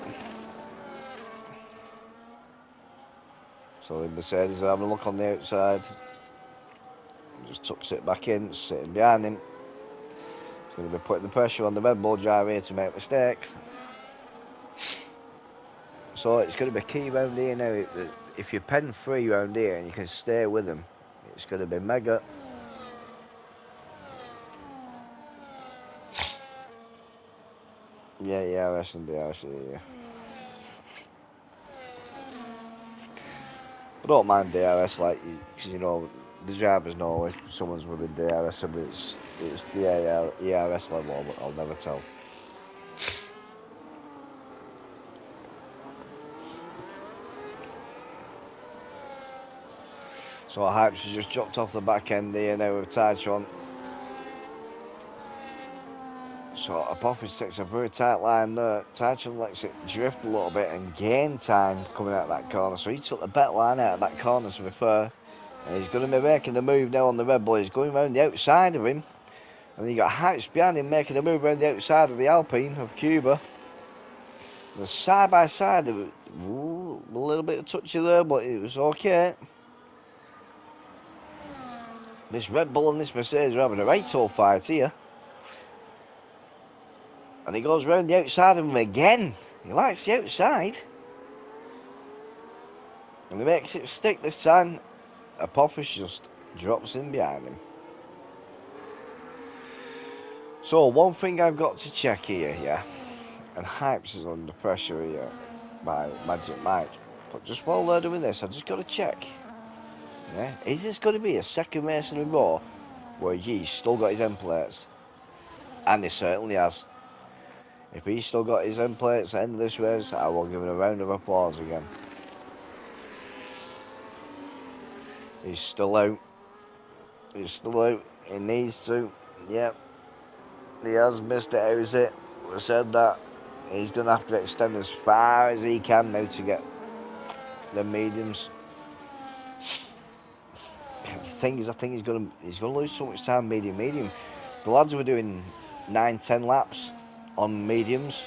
So the Mercedes are having a look on the outside. Just tucks it back in, sitting behind him. He's going to be putting the pressure on the Red Bull driver here to make mistakes. So it's going to be key round here now. If you pen free round here and you can stay with him, it's going to be mega. Yeah, ERS and DRS here. I don't mind DRS, like, because you know, the drivers know if someone's within DRS, but it's the ERS level, but I'll never tell. So Hypes has just dropped off the back end here now with Taichung. So Apophis takes a very tight line there. Taichung lets it drift a little bit and gain time coming out of that corner. So he took the better line out of that corner, to be fair. And he's going to be making the move now on the Red Bull. He's going around the outside of him. And you got Hypes behind him making the move around the outside of the Alpine of Cuba. The side by side, a little bit of touchy there, but it was okay. This Red Bull and this Mercedes are having a right old fight here. And he goes round the outside of him again. He likes the outside. And he makes it stick this time. Apophis just drops in behind him. So one thing I've got to check here, yeah. And Hypes is under pressure here by Magic Mike. But just while they're doing this, I've just got to check. Yeah, is this going to be a second race in a row where he's still got his end plates? And he certainly has. If he's still got his end plates at the end of this race, I will give him a round of applause again. He's still out. He's still out. He needs to. Yep. He has missed it. How's it? We said that. He's going to have to extend as far as he can now to get the mediums. The thing is, I think he's going to lose so much time medium. The lads were doing 9-10 laps on mediums.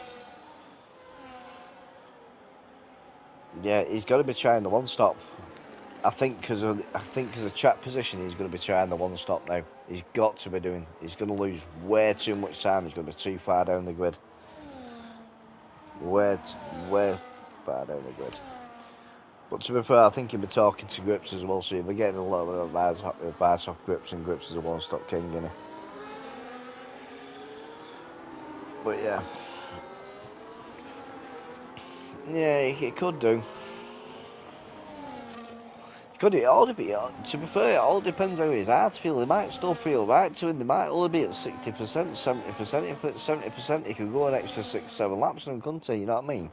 Yeah, he's got to be trying the one stop. I think because of track position, he's going to be trying the one stop now. He's got to be doing. He's going to lose way too much time. He's going to be too far down the grid. Way far down the grid. But to be fair, I think he'll be talking to Grips as well, so he'll be getting a lot of advice off Grips, and Grips is a one-stop king, isn't he? But yeah. Yeah, he could do. To be fair, it all depends how his heart's feeling. He might still feel right to him. They might only be at 60%, 70%. If it's 70%, he could go an extra 6-7 laps in, couldn't he? You know what I mean?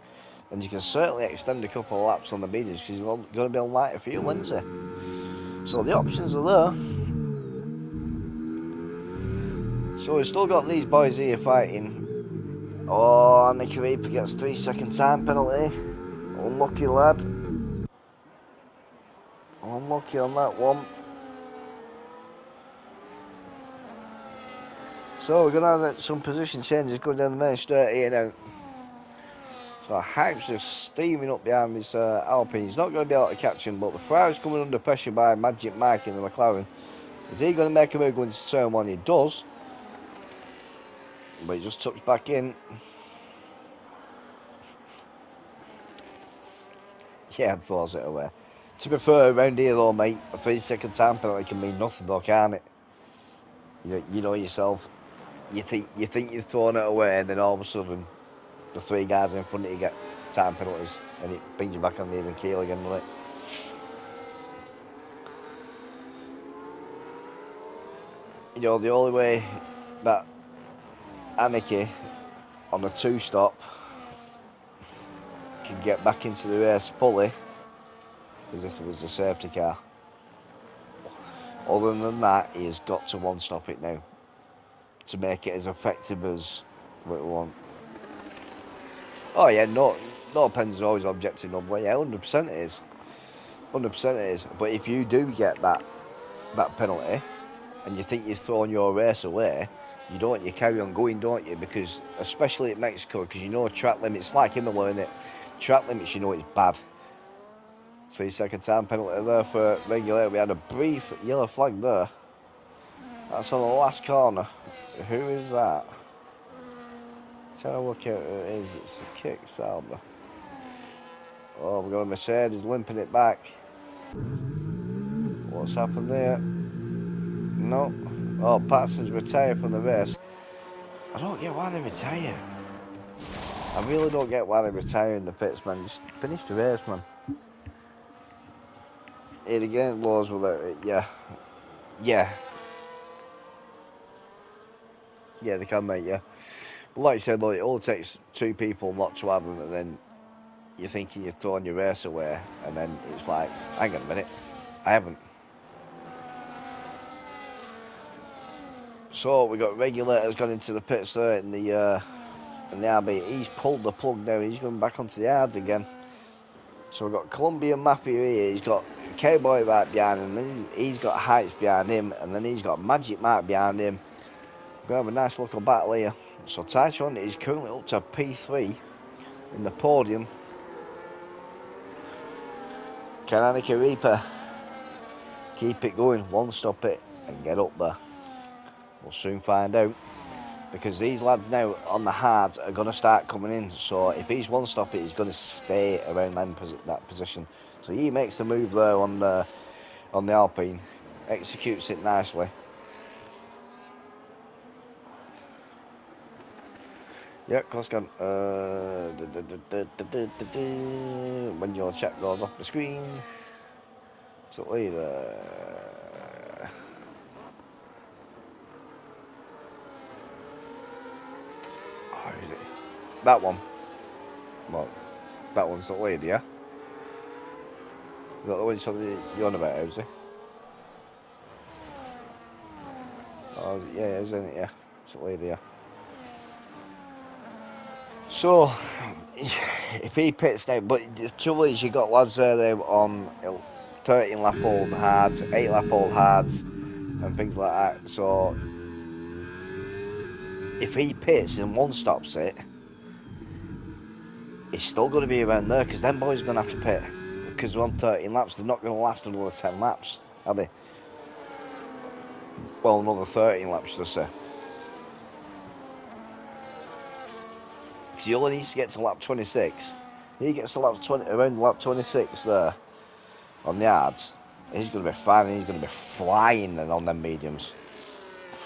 And you can certainly extend a couple of laps on the mediums because he's going to be on lighter fuel, isn't he? So the options are there. So we've still got these boys here fighting. Oh, Nicky Reaper gets 3-second time penalty. Unlucky lad. Unlucky on that one. So we're going to have some position changes going down the main straight here now. So Hype's just steaming up behind this Alpine. He's not going to be able to catch him, but the Ferrari's coming under pressure by Magic Mike in the McLaren. Is he going to make a move going to turn one? He does. But he just tucks back in. Yeah, and throws it away. To be fair, around here though, mate, a 3-second time penalty can mean nothing though, can't it? You know yourself. You think you've thrown it away, and then all of a sudden, the 3 guys in front of you get time penalties, and it brings you back on the even keel again, doesn't it? You know, the only way that Anarchy on a 2-stop can get back into the race fully is if it was a safety car. Other than that, he has got to 1-stop it now to make it as effective as we want. Oh yeah, no pen's always objective number. Yeah, 100% it is. 100% it is. But if you do get that penalty and you think you've thrown your race away, you carry on going, don't you? Because especially at Mexico, because you know track limits, like in the learn it, track limits, you know it's bad. 3-second time penalty there for regulator. We had a brief yellow flag there. That's on the last corner. Who is that? Trying to work out who it is. It's a kick Sauber. Oh, we've got a Mercedes limping it back. What's happened there? No. Oh, Patson's retired from the race. I don't get why they retire. I really don't get why they retire in the pits, man. Just finish the race, man. Here again, laws with it. Yeah. Yeah, they can, mate, yeah. But like you said, look, it all takes 2 people not to have them, and then you're thinking you're throwing your race away, and then it's like, hang on a minute, I haven't. So we got regulators gone into the pits there in the RB. He's pulled the plug now. He's going back onto the yards again. So we've got Colombian Mafia here. He's got Cowboy right behind him. And he's got Heights behind him, and then he's got Magic Mark behind him. We're going to have a nice little battle here. So Tyson is currently up to P3 in the podium. Can Annika Reaper keep it going, 1-stop it, and get up there? We'll soon find out. Because these lads now on the hards are going to start coming in. So if he's 1-stop it, he's going to stay around that position. So he makes the move there on the Alpine, executes it nicely. Yeah, Coscan. When your chat goes off the screen, so later. Oh, is it that one? Well, that one's the lead, yeah. Is that the one you're on about, is it? Oh, yeah, isn't it? Yeah, it's the lead, yeah. So, if he pits now, but the trouble is you got lads there on 13 lap old hards, 8 lap old hards, and things like that. So, if he pits and 1-stops it, he's still going to be around there, because them boys are going to have to pit. Because they're on 13 laps, they're not going to last another 10 laps, are they? Well, another 13 laps, should I say. He only needs to get to lap 26. He gets to around lap 26 there on the yards. He's going to be fine. He's going to be flying then on them mediums.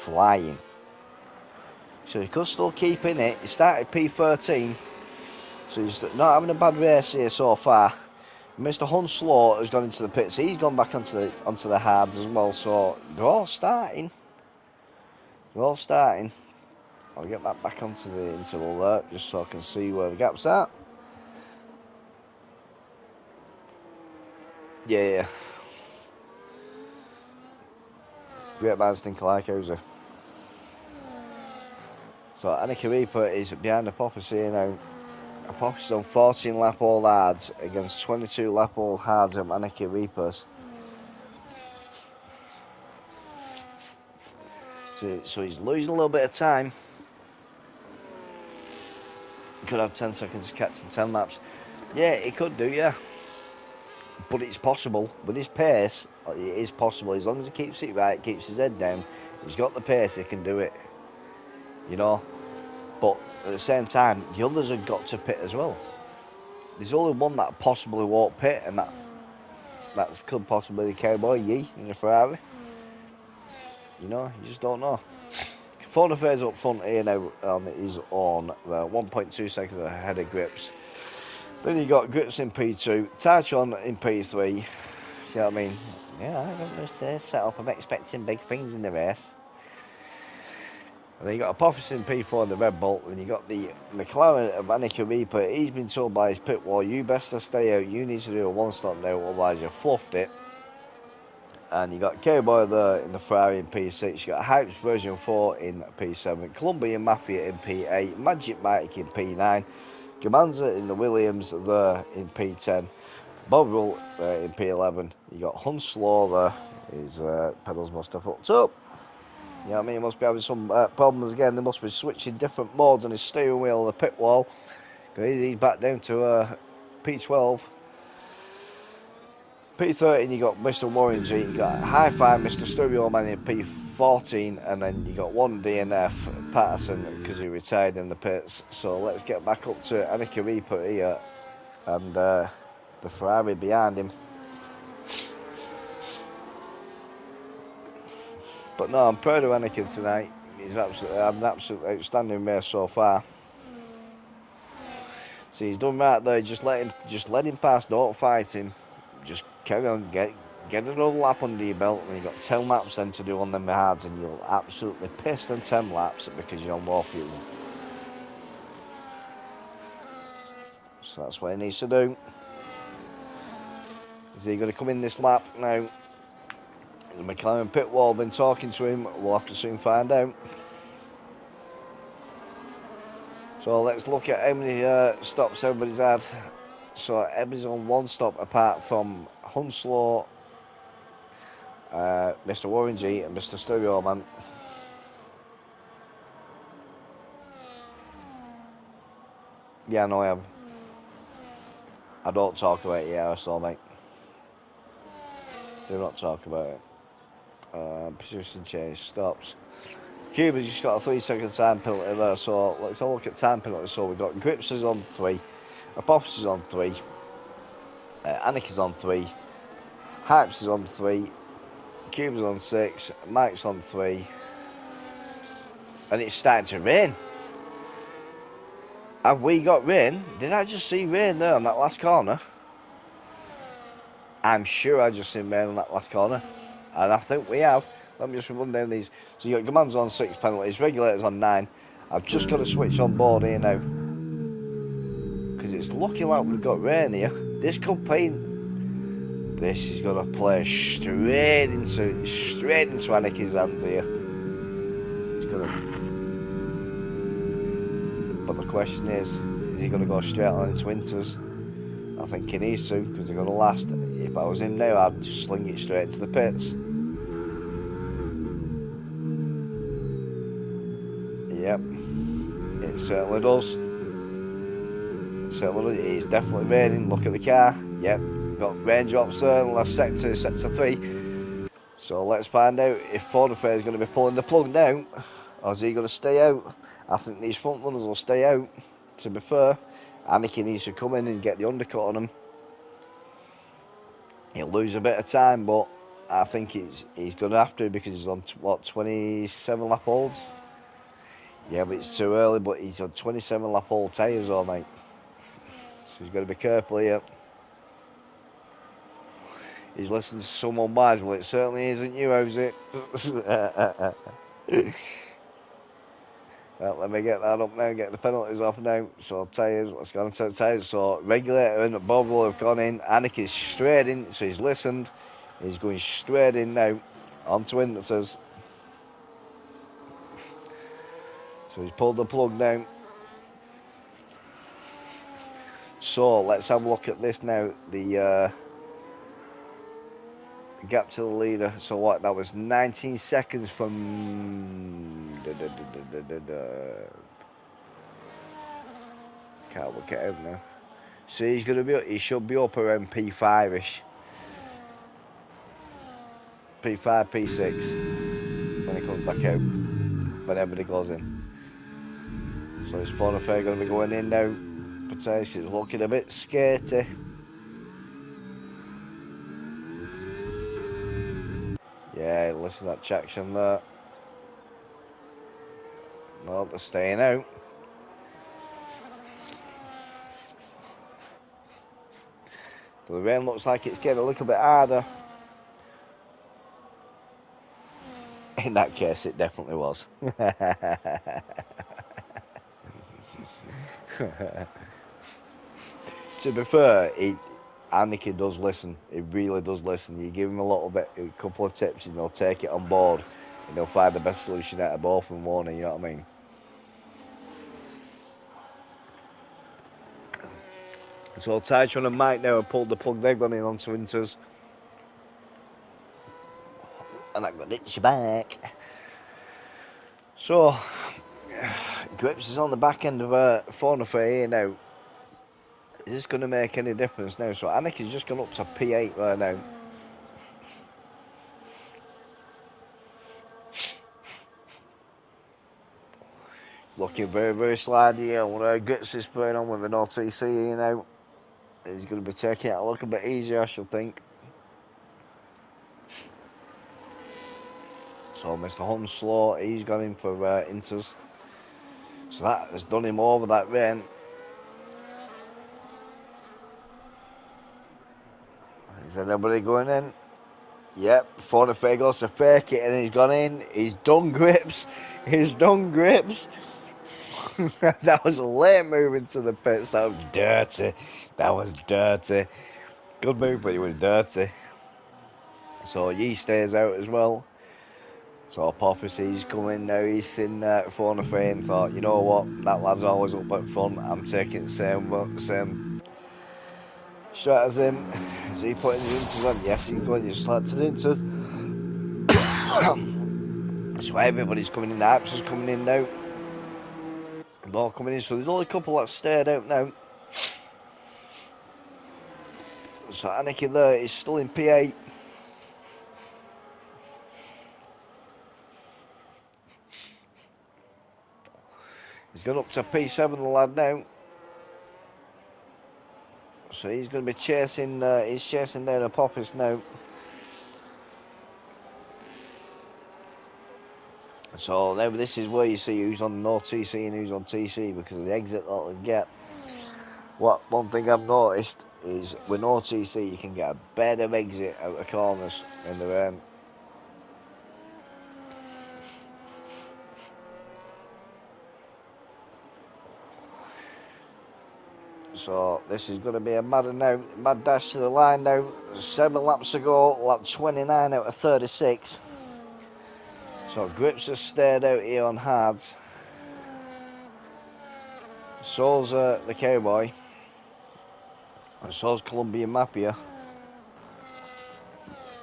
Flying. So he could still keep in it. He started P13. So he's not having a bad race here so far. Mr. Hunslow has gone into the pits. He's gone back onto the hards as well. So they're all starting. I'll get that back onto the interval there, just so I can see where the gaps are. Yeah. Great man, stink like Hauser. So Annika Reaper is behind Apophis here now. Apophis on 14 lap old hards against 22 lap old hards of Annika Reapers. So he's losing a little bit of time. Could have 10 seconds to catch the 10 laps. Yeah, he could do, yeah. But it's possible. With his pace, it is possible. As long as he keeps it right, keeps his head down, he's got the pace, he can do it. You know? But at the same time, the others have got to pit as well. There's only one that possibly won't pit, and that could possibly be Cowboy Yee in the Ferrari. You know, you just don't know. Ford Affairs up front here now is on 1.2 seconds ahead of Grips. Then you got Grips in P2, Tachon in P3. You know what I mean? Yeah, I don't know, set up. I'm expecting big things in the race. And then you got Apophis in P4 in the Red Bull. Then you got the McLaren of Annika Reaper. He's been told by his pit wall, you best to stay out. You need to do a one-stop now, otherwise you've fluffed it. And you got Cowboy there in the Ferrari in P6. You got Hype's version 4 in P7. Colombian Mafia in P8. Magic Mike in P9. Gamanza in the Williams there in P10. Bovril in P11. You got Hunslow there. His pedals must have hooked up. You know what I mean? He must be having some problems again. They must be switching different modes on his steering wheel on the pit wall. He's back down to P12. P13 you got Mr. Warren G, you got Hi-Fi Mr. Stereo Man in P14, and then you got one DNF Patterson because he retired in the pits. So let's get back up to Annika Reaper here and the Ferrari behind him. But no, I'm proud of Anakin tonight. He's had an absolutely outstanding race so far. See, he's done right there. Just let him pass. Don't fight him. Just carry on. Get another lap under your belt, and you've got 10 laps then to do on them hards, and you'll absolutely piss them 10 laps because you're on low fuel. So that's what he needs to do. Is he going to come in this lap now? The McLaren pit wall been talking to him. We'll have to soon find out. So let's look at how many stops everybody's had. So everybody's on one stop apart from Hunslow, Mr. Warren G and Mr. Stereo Man. Yeah, I know I am. I don't talk about it, yeah, I saw, mate. Do not talk about it. Position change, stops. Cuba's just got a 3-second time penalty there, so let's have a look at time penalty. So we've got Grips is on 3, Apophis is on 3, Annick is on 3, Hypes is on 3, Cuba's on 6, Mike's on 3, and it's starting to rain. Have we got rain? Did I just see rain there on that last corner? I'm sure I just seen rain on that last corner. And I think we have. Let me just run down these. So you got commands on 6 penalties, regulators on 9. I've just got to switch on board here now. Because it's looking like we've got rain here. This could paint. This is going to play straight into Annick's hands here. It's going to. But the question is he going to go straight on into Winters? I think he needs to, because they're going to last. If I was him now, I'd just sling it straight to the pits. Yep, it certainly does. It's definitely raining. Look at the car. Yep, got raindrops there in the last sector 3. So let's find out if Ford Affair is going to be pulling the plug now, or is he going to stay out? I think these front runners will stay out, to be fair. Annick needs to come in and get the undercut on him. He'll lose a bit of time, but I think he's going to have to, because he's on, 27 lap olds? Yeah, but it's too early, but he's on 27 lap old tyres, all mate. So he's got to be careful here. He's listening to someone wise. Well, it certainly isn't you, how's it? Well, let me get that up now, get the penalties off now. So tyres, let's go on to the tyres. So regulator and Bovril have gone in. Annick is straight in, so he's listened. He's going straight in now onto Winters. So he's pulled the plug down. So let's have a look at this now. The gap to the leader. So what? That was 19 seconds from. Can't look at him now. So he's gonna be. He should be up around P5ish. P5, P6 when he comes back out. When everybody goes in. So his phone affair gonna be going in now. Potentially looking a bit skirty. Yeah, listen to that traction there. No, they're staying out. The rain looks like it's getting a little bit harder. In that case, it definitely was. To be fair, Anakin does listen. He really does listen. You give him a couple of tips, and he'll take it on board, and he'll find the best solution out of both and one. You know what I mean? So Titron and Mike now have pulled the plug. They've gone in onto Inters, and I'm gonna itch your back. So Grips is on the back end of a phone for here now. Is this going to make any difference now? So Anakin's just gone up to P8 right now. Looking very, very slidey here. What Grips is putting on with an OTC here now. He's going to be taking it a little bit easier, I should think. So Mr. Hunslow, he's gone in for Inters. So that has done him over that rain. Is anybody going in? Yep, Fornafay goes to fake it and he's gone in. He's done Grips. He's done Grips. That was a late move into the pits. That was dirty. That was dirty. Good move, but it was dirty. So Yee stays out as well. So Prophecy's coming now. He's seen Fornafay and thought, you know what? That lad's always up at front. I'm taking the same shot as him. Is he putting the inters on? Yes, he's going to start to the inters. So everybody's coming in. The apps is coming in now. All coming in. So there's only a couple that stayed out now. So Anakin there is still in P8. He's gone up to P7, the lad now. So he's going to be chasing. He's chasing down the Poppers now. So now this is where you see who's on no TC and who's on TC because of the exit that they'll get. One thing I've noticed is with no TC you can get a better exit out of corners in the rain. So this is going to be a mad dash to the line now. 7 laps to go, lap 29 out of 36. So Grips has stayed out here on hards. So's the Cowboy. And so's Colombian Mafia.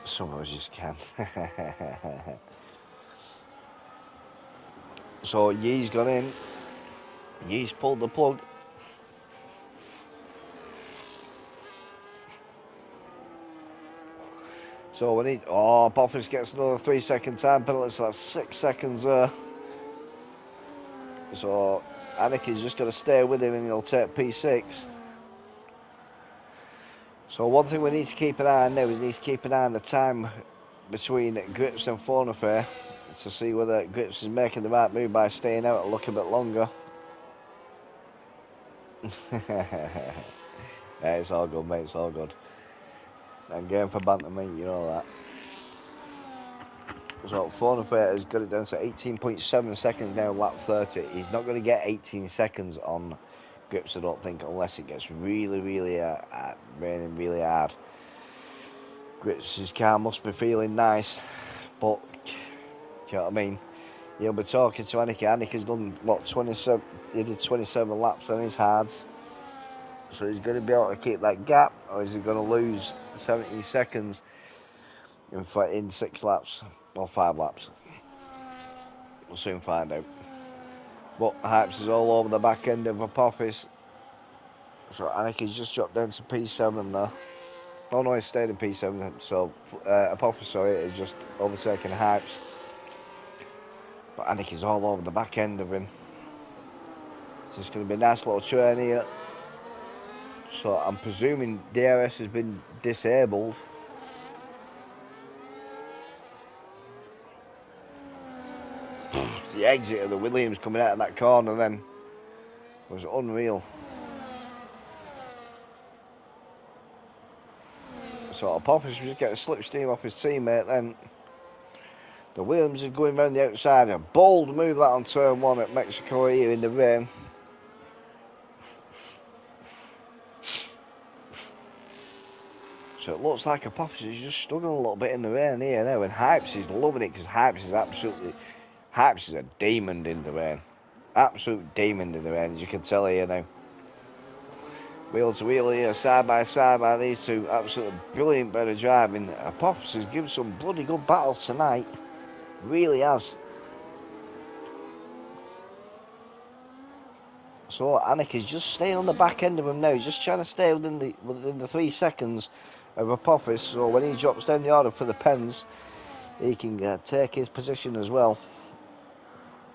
Some of us just can. So Yee's gone in. Yee's pulled the plug. So we need. Oh, Boffins gets another 3-second time penalty, so that's 6 seconds there. So Anakin's just going to stay with him and he'll take P6. So one thing we need to keep an eye on now is we need to keep an eye on the time between Grips and Fornafay to see whether Grips is making the right move by staying out a little bit longer. Yeah, it's all good, mate, it's all good. I'm going for banter, mate, you know that. So Fornafay has got it down to 18.7 seconds now, lap 30. He's not going to get 18 seconds on Grips, I don't think, unless it gets really, really raining really hard. Grips' car must be feeling nice, but you know what I mean? He'll be talking to Anakin. Anakin's done what, 27? He did 27 laps on his hards. So he's going to be able to keep that gap, or is he going to lose 70 seconds in 6 laps or 5 laps. We'll soon find out. But Hypes is all over the back end of Apophis. So Anaki's just dropped down to P7 there. Oh no, he stayed in P7. So Apophis, sorry, is just overtaking Hypes. But Anaki's all over the back end of him. So it's going to be a nice little turn here. So I'm presuming DRS has been disabled. The exit of the Williams coming out of that corner then was unreal. So Apophis was just getting a slipstream off his teammate then. The Williams is going round the outside. A bold move that on turn 1 at Mexico here in the rain. So it looks like Apophis is just struggling a little bit in the rain here now, and Hypes is loving it because Hypes is a demon in the rain. Absolute demon in the rain, as you can tell here now. Wheel to wheel here, side by these two. Absolutely brilliant bit of driving. Apophis has given some bloody good battles tonight. Really has. So Anik is just staying on the back end of him now. He's just trying to stay within the 3 seconds of Apophis. So when he drops down the order for the pens, he can take his position as well.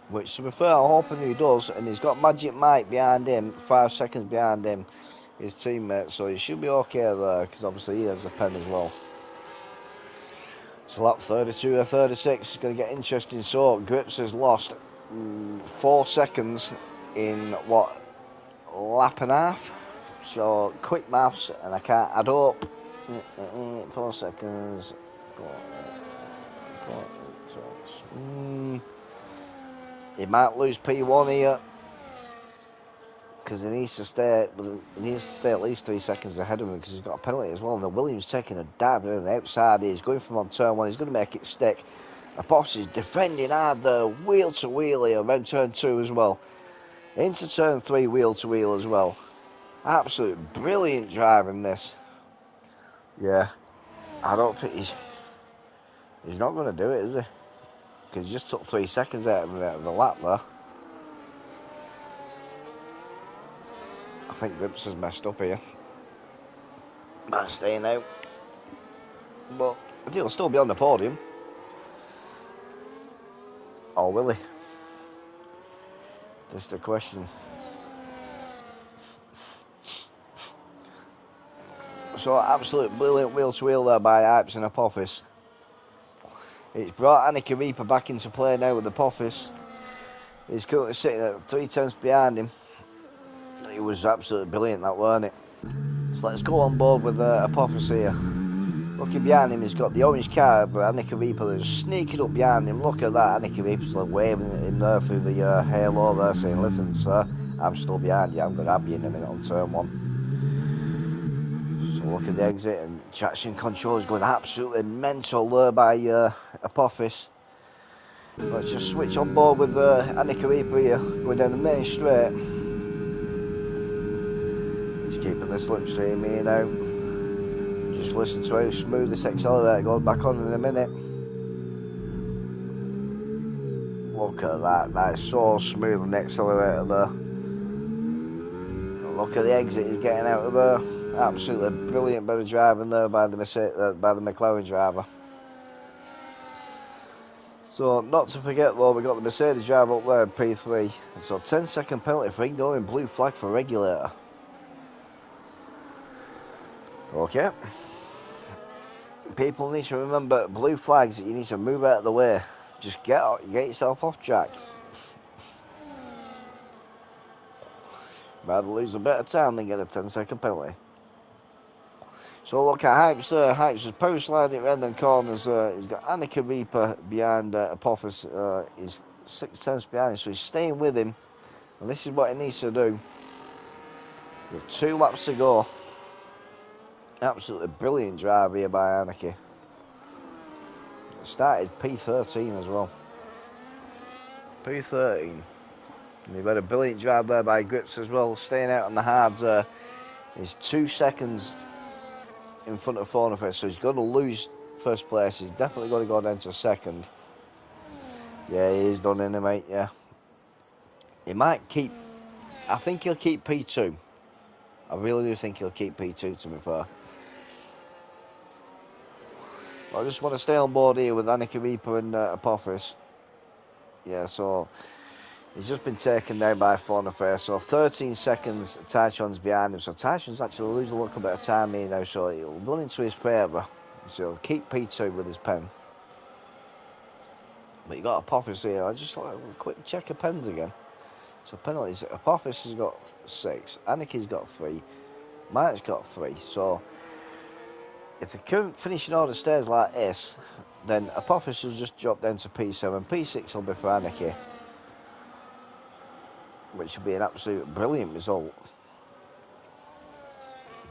Which, to be fair, I'm hoping he does. And he's got Magic Mike behind him, 5 seconds behind him, his teammate. So he should be okay there, because obviously he has a pen as well. So lap 32 or 36 is going to get interesting. So Grips has lost 4 seconds in what, lap and a half? So quick maths, and I can't add up. 4 seconds. He might lose P1 here because he needs to stay at least 3 seconds ahead of him because he's got a penalty as well. And the Williams taking a dive on the outside. He's going from on turn 1. He's going to make it stick. Apophis is defending hard there, wheel to wheel here around turn 2 as well. Into turn 3, wheel to wheel as well. Absolute brilliant driving this. Yeah, I don't think he's not going to do it, is he? Because he just took 3 seconds out of the lap there. I think Grips has messed up here by staying out. But I think he'll still be on the podium. Or will he? That's the question. So absolute brilliant wheel to wheel there by Hypes and Apophis. It's brought Annika Reaper back into play now with Apophis. He's currently sitting at 3 tenths behind him. It was absolutely brilliant, that, weren't it? So let's go on board with Apophis here. Looking behind him, he's got the orange car, but Annika Reaper is sneaking up behind him. Look at that, Annika Reaper's like waving him there through the halo there, saying, "Listen, sir, I'm still behind you. I'm going to have you in a minute on turn 1." So look at the exit, and traction control is going absolutely mental there by Apophis. Let's just switch on board with Annika Reaper here, going down the main straight. He's keeping the slipstream here now. Just listen to how smooth this accelerator goes back on in a minute. Look at that, that's so smooth on the accelerator there. Look at the exit he's getting out of there. Absolutely brilliant bit of driving there by the McLaren driver. So not to forget though, we got the Mercedes driver up there in P3. So 10-second penalty for ignoring blue flag for regulator. Okay. People need to remember blue flags, you need to move out of the way. Just get yourself off track. Rather lose a bit of time than get a 10-second penalty. So look at Hypes there. Hypes is power sliding around the corners. He's got Annika Reaper behind Apophis. He's 6 tenths behind him, so he's staying with him. And this is what he needs to do. With 2 laps to go. Absolutely brilliant drive here by Annika. Started P13 as well. P13. And you've had a brilliant drive there by Grips as well. Staying out on the hards there. He's 2 seconds in front of Fornafest, so he's going to lose first place. He's definitely going to go down to second. Yeah, he is done in it, mate, yeah. He might keep... I think he'll keep P2. I really do think he'll keep P2, to be fair. I just want to stay on board here with Annika Reaper and Apophis. Yeah, so... He's just been taken down by Fauna Fair, so 13 seconds Taichun's behind him. So Taichun's actually losing a little bit of time here now, so he'll run into his favour. So he'll keep P2 with his pen. But you got Apophis here. I just like a quick check of pens again. So penalties. Apophis has got 6. Aniki's got 3. Mike's got 3. So if the current finishing order stays like this, then Apophis will just drop down to P7. P6 will be for Aniki, which would be an absolute brilliant result.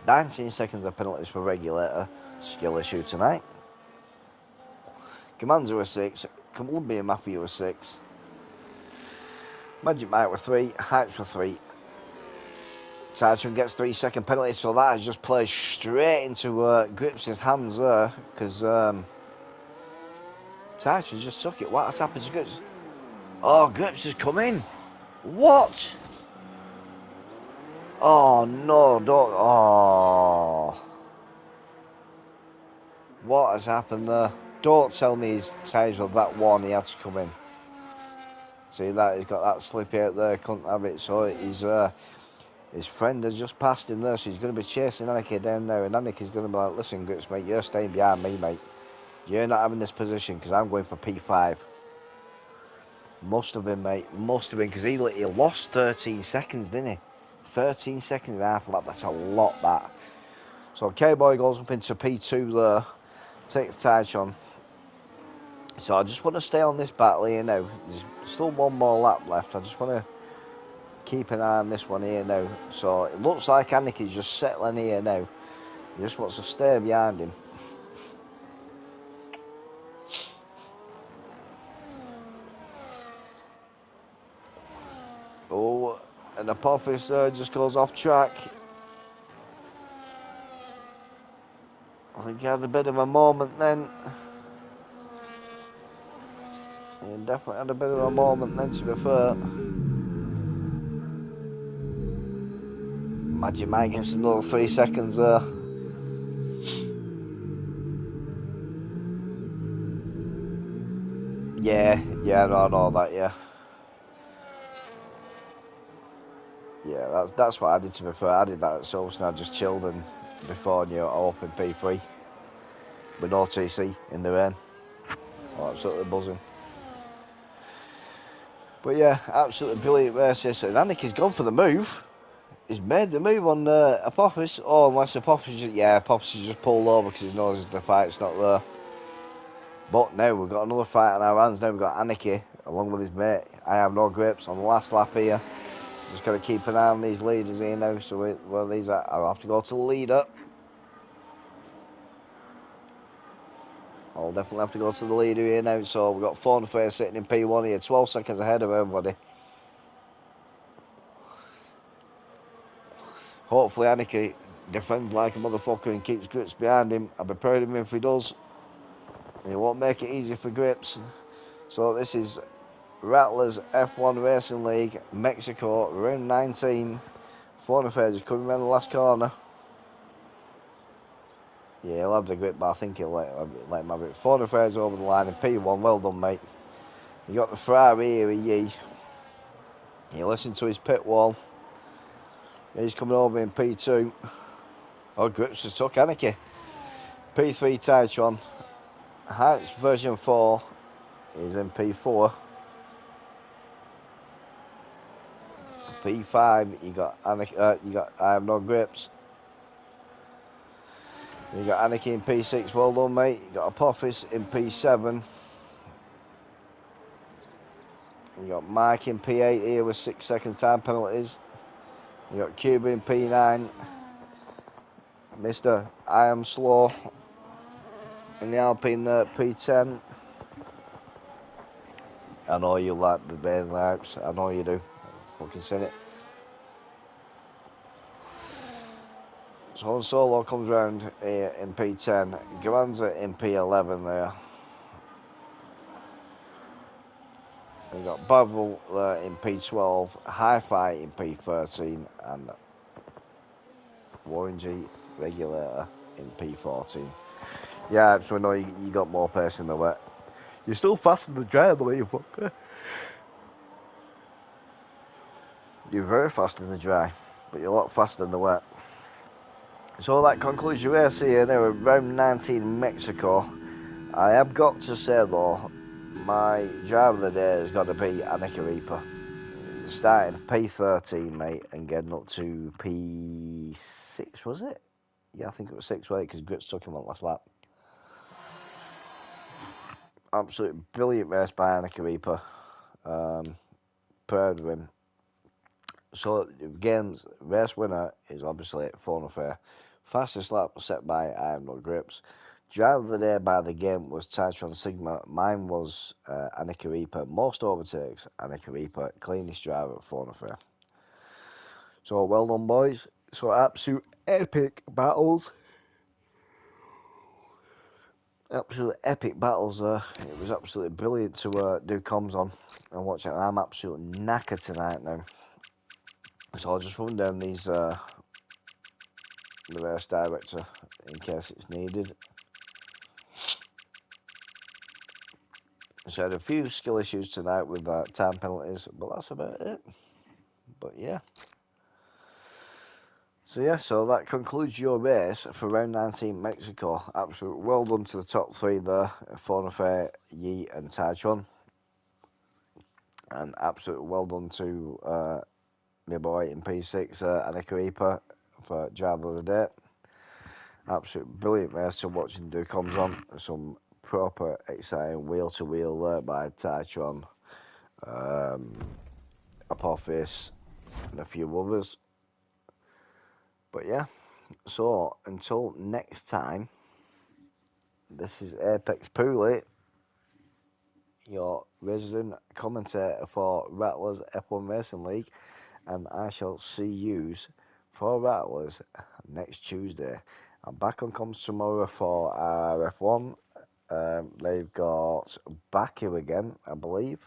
19 seconds of penalties for Regulator. Skill issue tonight. Commander with 6. Columbia Mafia with 6. Magic Mike with 3. Hypes with 3. Taichun gets 3 second penalty, so that has just played straight into Grips' hands there, because Taichun just took it. What has happened to Grips? Oh, Grips has come in. What? Oh no, don't. Oh. What has happened there? Don't tell me his tyres were that worn, he had to come in. See that, he's got that slip out there, couldn't have it, so his friend has just passed him there, so he's going to be chasing Aniki down now, and Aniki's going to be like, listen Grips mate, you're staying behind me mate. You're not having this position, because I'm going for P5. Must have been mate, must have been, because he lost 13 seconds, didn't he? 13 seconds and a half, that's a lot that. So K-Boy goes up into P2 there, takes Taichun. So I just want to stay on this battle here now. There's still one more lap left. I just want to keep an eye on this one here now. So it looks like Aniki's just settling here now. He just wants to stay behind him. Oh, and Apophis just goes off track. I think he had a bit of a moment then. He definitely had a bit of a moment then, to be fair. Magic Mike gets another 3 seconds there. Yeah, no, I know that, yeah. Yeah, that's what I did, to be fair. I did that at Silverstone. I just chilled and before I knew it, I opened P3 with no TC in the rain. Oh, absolutely buzzing. But yeah, absolutely brilliant race this. And Aniki's gone for the move. He's made the move on Apophis. Oh, unless Apophis just pulled over because he knows the fight's not there. But now we've got another fight on our hands. Now we've got Aniki along with his mate. I have no grips on the last lap here. Just got to keep an eye on these leaders here now. So where these are, I'll have to go to the leader. I'll definitely have to go to the leader here now. So we've got Fauna Fair sitting in P1 here, 12 seconds ahead of everybody. Hopefully Aniki defends like a motherfucker and keeps Grips behind him. I'll be proud of him if he does. And he won't make it easy for Grips. So this is Rattlers F1 Racing League, Mexico, round 19. Fauna Fair just coming around the last corner. Yeah, he'll have the grip, but I think he'll let him have it. Fauna Fair's over the line in P1. Well done, mate. You got the Ferrari here, Yee. You listen to his pit wall. He's coming over in P2. Oh, Grips has took Aniki. P3 Taichun. Heights version 4 is in P4. P5, you got Aniki. You got I have no grips. You got Aniki in P6. Well done, mate. You got Apophis in P7. You got Mike in P8 here with 6 seconds time penalties. You got Cuba in P9. Mr. I am slow in the Alpine P10. I know you like the bathing Alps. I know you do. Fucking seen it. So Han Solo comes round in P10, Garanza in P11 there. We've got Bavel there in P12, Hi-Fi in P13, and Warren G Regulator in P14. Yeah, so I know you got more pace in the wet. You're still faster than the dry, I believe. You're very fast in the dry, but you're a lot faster in the wet. So that concludes your race here now at round 19 Mexico. I have got to say though, my driver of the day has got to be Annika Reaper. Starting P13, mate, and getting up to P6, was it? Yeah, I think it was 6, right? Because Grits took him on last lap. Absolutely brilliant race by Annika Reaper. Proud of him. So, again, race winner is obviously Phone Affair. Fastest lap was set by I Have No Grips. Driver of the day by the game was Titron Sigma. Mine was Annika Reaper. Most overtakes, Annika Reaper. Cleanest driver at Phone Affair. So, well done, boys. So, absolute epic battles. Absolute epic battles there. It was absolutely brilliant to do comms on and watch it. I'm absolutely knackered tonight now. So I'll just run down these the race director in case it's needed. So I had a few skill issues tonight with time penalties, but that's about it. But yeah. So that concludes your race for round 19 Mexico. Absolute well done to the top three there, Fonafair, Yi and Taichon. And absolute well done to my boy in P6, Annika Reaper, for driver of the day. Absolute brilliant race to watch and do comms on. Some proper exciting wheel to wheel there by Titron, Apophis, and a few others. But yeah, so until next time, this is Apex Pooley, your resident commentator for Rattlers F1 Racing League, and I shall see yous for Rattlers next Tuesday. I'm back on comms tomorrow for our F1. They've got Baku again, I believe.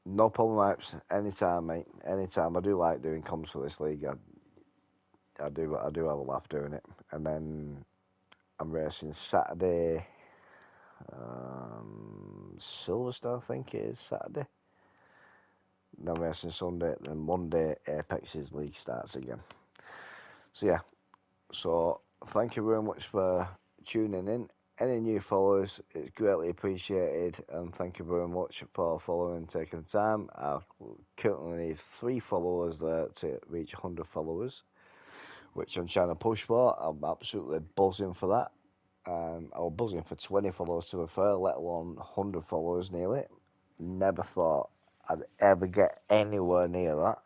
No problem, Apes. Anytime, mate. Anytime. I do like doing comms for this league. I do have a laugh doing it. And then I'm racing Saturday. Silverstone, I think it is Saturday. Then I'm racing Sunday. Then Monday, Apex's league starts again. So yeah. So thank you very much for tuning in. Any new followers, it's greatly appreciated, and thank you very much for following and taking the time. I currently need 3 followers there to reach 100 followers, which I'm trying to push for. I'm absolutely buzzing for that. I was buzzing for 20 followers to refer, let alone 100 followers nearly. Never thought I'd ever get anywhere near that,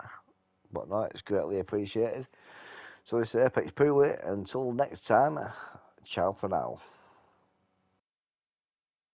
but no, it's greatly appreciated. So this is Apex Pooley. Until next time, ciao for now.